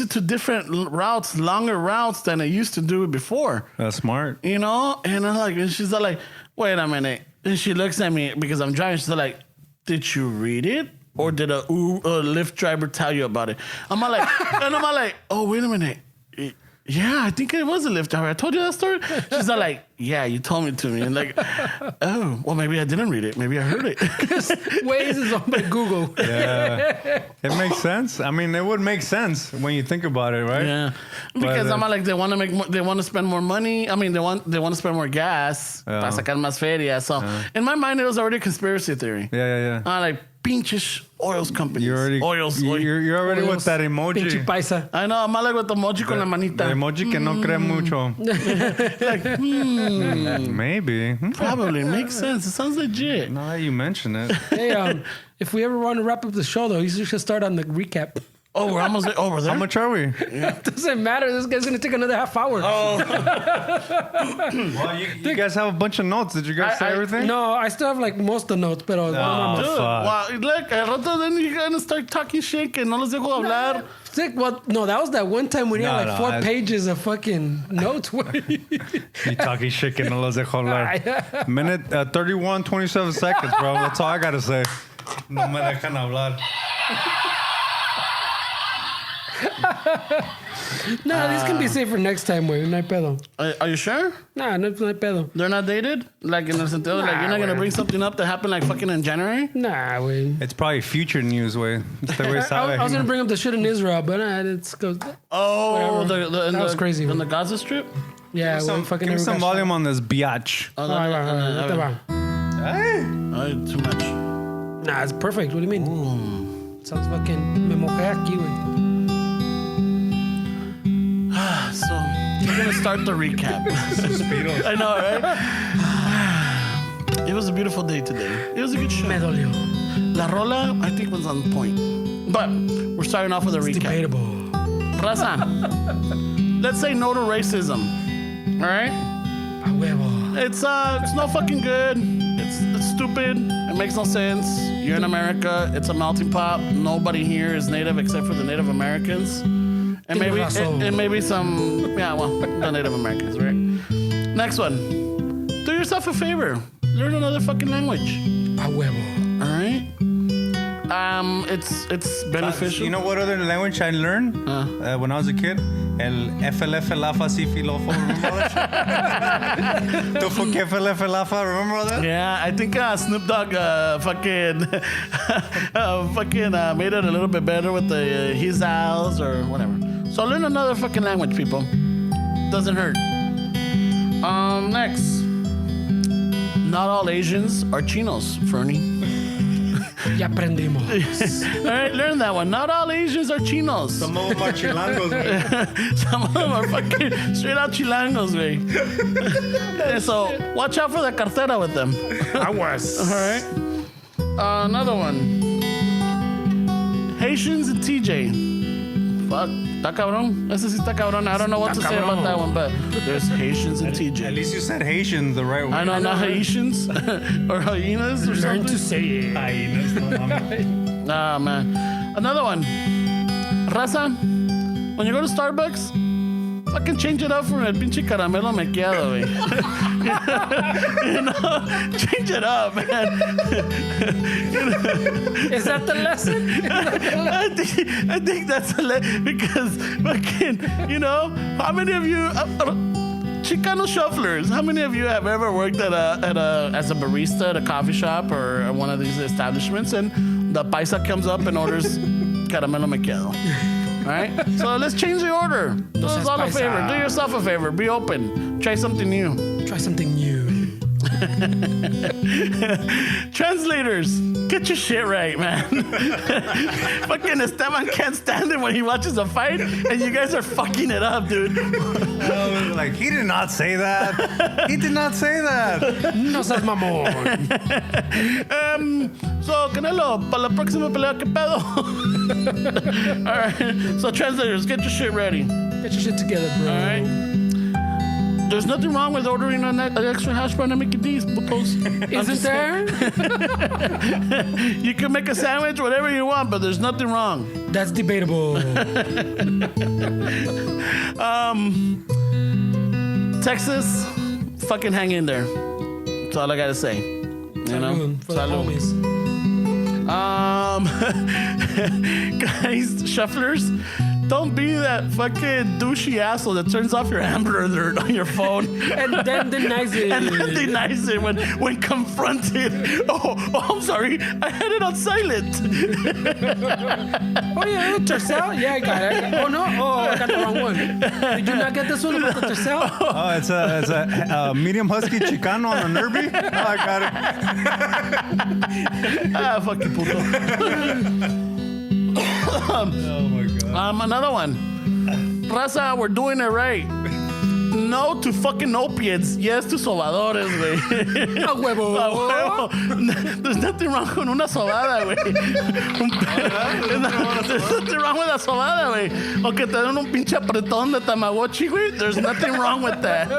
S1: to different routes, longer routes than it used to do before.
S3: That's smart.
S1: And I'm like, and she's like, wait a minute. And she looks at me because I'm driving. She's like, did you read it? Or did a Lyft driver tell you about it? I'm like, oh, wait a minute. Yeah, I think it was a Lyft driver. I told you that story. She's like, yeah, you told me to me. And like, oh, well, maybe I didn't read it. Maybe I heard it.
S2: Waze is on by Google.
S3: Yeah, it makes sense. I mean, it would make sense when you think about it, right?
S1: Yeah, because I'm like, they want to make more, they want to spend more money. I mean, they want to spend more gas para sacar más feria. So in my mind, it was already a conspiracy theory.
S3: Yeah.
S1: I'm like, pinches oils companies.
S3: You're already with that emoji.
S2: Pinche paisa.
S1: I know, I'm like with the emoji con la manita.
S3: The emoji que no cree mucho.
S1: Like,
S3: Maybe.
S1: probably makes sense. It sounds legit.
S3: Now that you mention it.
S2: Hey, if we ever want to wrap up the show, though, you should start on the recap.
S1: Oh, we're almost over there.
S3: How much are we?
S2: It doesn't matter. This guy's going to take another half hour.
S1: Oh,
S3: Well, you guys have a bunch of notes. Did you guys say everything?
S2: No, I still have like most of the notes, pero
S1: dude. Wow. Look, al rato then you're going to start talking shit que no les dejo hablar.
S2: Sick. Well, no, that was that one time when you had like 4 pages of fucking notes.
S3: You talking shit que no los dejo hablar. Minute 31, 27 seconds, bro. That's all I got to say. No me dejan hablar.
S2: No, these can be saved for next time, güey. No hay pedo.
S1: Are you sure?
S2: Nah, no hay pedo.
S1: They're not dated? Like in the sense of, like, you're not going to bring something up that happened like fucking in January?
S2: Nah, güey.
S3: It's probably future news, way.
S2: I was going to bring up the shit in Israel, but it's goes.
S1: Oh,
S2: that was crazy.
S1: On the Gaza Strip?
S2: Yeah,
S3: give me some volume on this biatch.
S1: Too much.
S2: Nah, it's perfect. What do you mean? Sounds fucking me mojé aquí, güey.
S1: So, we're going to start the recap. I know, right? It was a beautiful day today. It was a good show.
S2: Me dolió.
S1: La Rola, I think, was on point. But we're starting off with a recap.
S2: Debatable.
S1: Raza, let's say no to racism. All right?
S2: A huevo.
S1: It's no fucking good. It's stupid. It makes no sense. You're in America. It's a melting pot. Nobody here is native except for the Native Americans. And maybe some, the Native Americans, right? Next one. Do yourself a favor. Learn another fucking language.
S2: A huevo.
S1: All right? It's beneficial.
S3: You know what other language I learned when I was a kid? El FLF Lafa Sifilofo, remember that? The fuck FLF Lafa, remember that?
S1: Yeah, I think Snoop Dogg fucking made it a little bit better with the his owls or whatever. So learn another fucking language, people. Doesn't hurt. Next. Not all Asians are chinos, Fernie.
S2: Ya aprendimos.
S1: All right, learn that one. Not all Asians are chinos.
S3: Some of them are chilangos, güey.
S1: Some of them are fucking straight out chilangos, güey. So watch out for the cartera with them.
S2: I was.
S1: All right. Another one. Haitians and TJ. Fuck. Está cabrón. Ese sí está cabrón. I don't know what to say about that one, but there's Haitians and TJ.
S3: At least you said Haitian the right way.
S1: I know, not Haitians or hyenas or
S2: Learn
S1: something.
S2: to say it.
S3: Hyenas, no mames.
S1: Ah, man. Another one. Raza, when you go to Starbucks, fucking change it up for el pinche caramelo mequeado, güey. You know, change it up, man.
S2: Is that the lesson?
S1: I think that's a because fucking, you know, how many of you Chicano shufflers, how many of you have ever worked as a barista at a coffee shop or one of these establishments and the paisa comes up and orders caramelo mequeado? All right? So let's change the order. Do us all a favor. Do yourself a favor. Be open. Try something new.
S2: Try something new.
S1: Translators, get your shit right, man. Fucking Esteban can't stand it when he watches a fight, and you guys are fucking it up, dude.
S3: Like, he did not say that. He did not say that.
S2: No seas mamón.
S1: So, Canelo, para la próxima pelea, ¿qué pedo? All right. So, translators, get your shit ready.
S2: Get your shit together, bro.
S1: All right. There's nothing wrong with ordering an extra hash brown and Mickey D's, putos.
S2: Isn't there?
S1: You can make a sandwich, whatever you want, but there's nothing wrong.
S2: That's debatable.
S1: Texas, fucking hang in there. That's all I gotta say. You know?
S2: For the homies.
S1: Guys, shufflers, don't be that fucking douchey asshole that turns off your Amber Alert on your phone
S2: And then denies it.
S1: and then denies it when confronted. Oh, I'm sorry, I had it on silent.
S2: Oh, yeah, Tercel? Yeah, I got it. Oh, no? Oh, I got the wrong one. Did you not get this one about the Tercel?
S3: Oh, it's a medium husky Chicano on a Nerby. Oh, I got it.
S1: Fucking puto.
S3: Oh my god.
S1: Another one. Raza, we're doing it right. No to fucking opiates. Yes to sobadores, güey.
S2: A huevo.
S1: A huevo. There's nothing wrong con una sobada, güey. There's nothing wrong with a sobada, güey. O que te den un pinche apretón de Tamagotchi, güey. There's nothing wrong with that.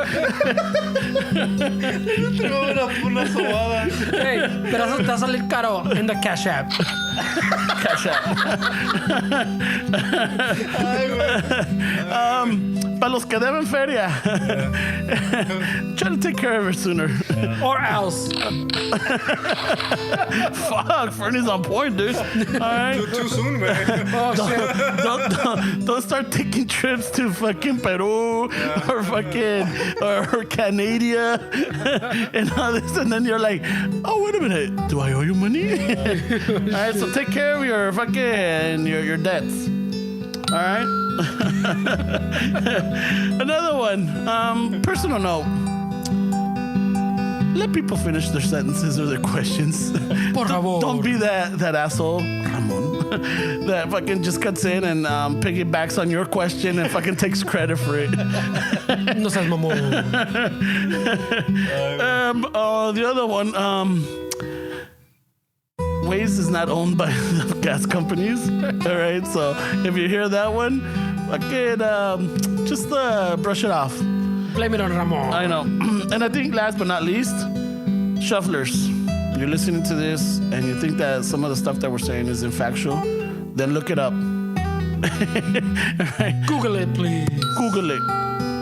S3: Una sobada.
S2: Hey, pero eso te va a salir caro in the Cash App.
S1: Cash out. Para los que deben feria. Try to take care of her sooner.
S2: Or else.
S1: Fuck, Fernie's on point, dude. All right.
S3: Too soon, man.
S2: Oh, shit.
S1: Don't start taking trips to fucking Peru or fucking or Canada and all this, and then you're like, oh wait a minute, do I owe you money? All right, so take care of your fucking your debts. All right. Another one. Personal note. Let people finish their sentences or their questions.
S2: Por favor.
S1: Don't be that asshole, Ramon, that fucking just cuts in and piggybacks on your question and fucking takes credit for it.
S2: No seas mamón.
S1: The other one, Waze is not owned by the gas companies. All right, so if you hear that one, fucking just brush it off.
S2: Blame it on Ramon.
S1: I know. And I think last but not least, shufflers. You're listening to this and you think that some of the stuff that we're saying is infactual, then look it up. Right?
S2: Google it, please.
S1: Google it.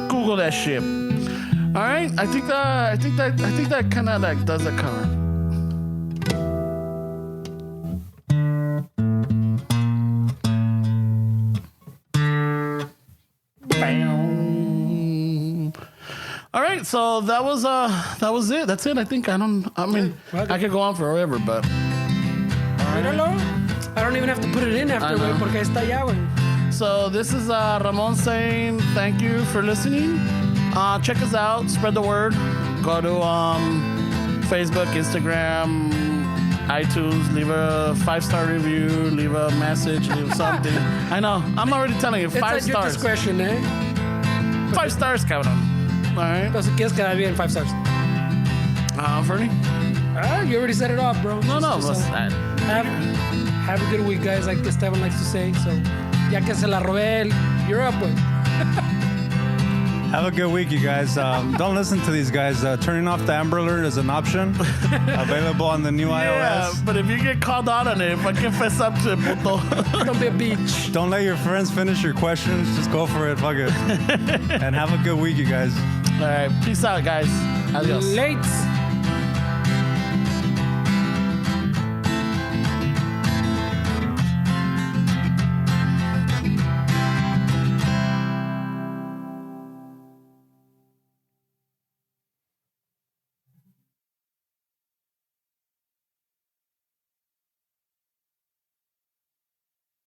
S1: Google that shit. All right? I think that kind of like does it cover. right, so that was it. That's it. I think I mean,
S2: well,
S1: I could go on forever, but
S2: Míralo. I don't even have to put it in after, güey, porque está ya, güey.
S1: so this is Ramon saying thank you for listening. Check us out, spread the word. Go to Facebook, Instagram, iTunes, leave a 5-star review, leave a message, leave something. I know, I'm already telling you, 5
S2: It's at your
S1: stars.
S2: discretion, eh?
S1: 5 stars, cabrón. All right.
S2: Pero si quieres quedar bien, 5 stars.
S1: Fernie?
S2: You already set it off, bro.
S1: No,
S2: Just,
S1: but
S2: have a good week, guys, like Esteban likes to say. So, ya que se la robé, you're up, güey.
S4: Have a good week, you guys. Don't listen to these guys. Turning off the Amber Alert is an option. Available on the new
S1: yeah,
S4: iOS.
S1: but if you get called out on it, fucking fess up to it, puto.
S2: Don't be a bitch.
S4: Don't let your friends finish your questions. Just go for it. Fuck it. And have a good week, you guys.
S1: All right, peace out, guys. Adios.
S2: Late.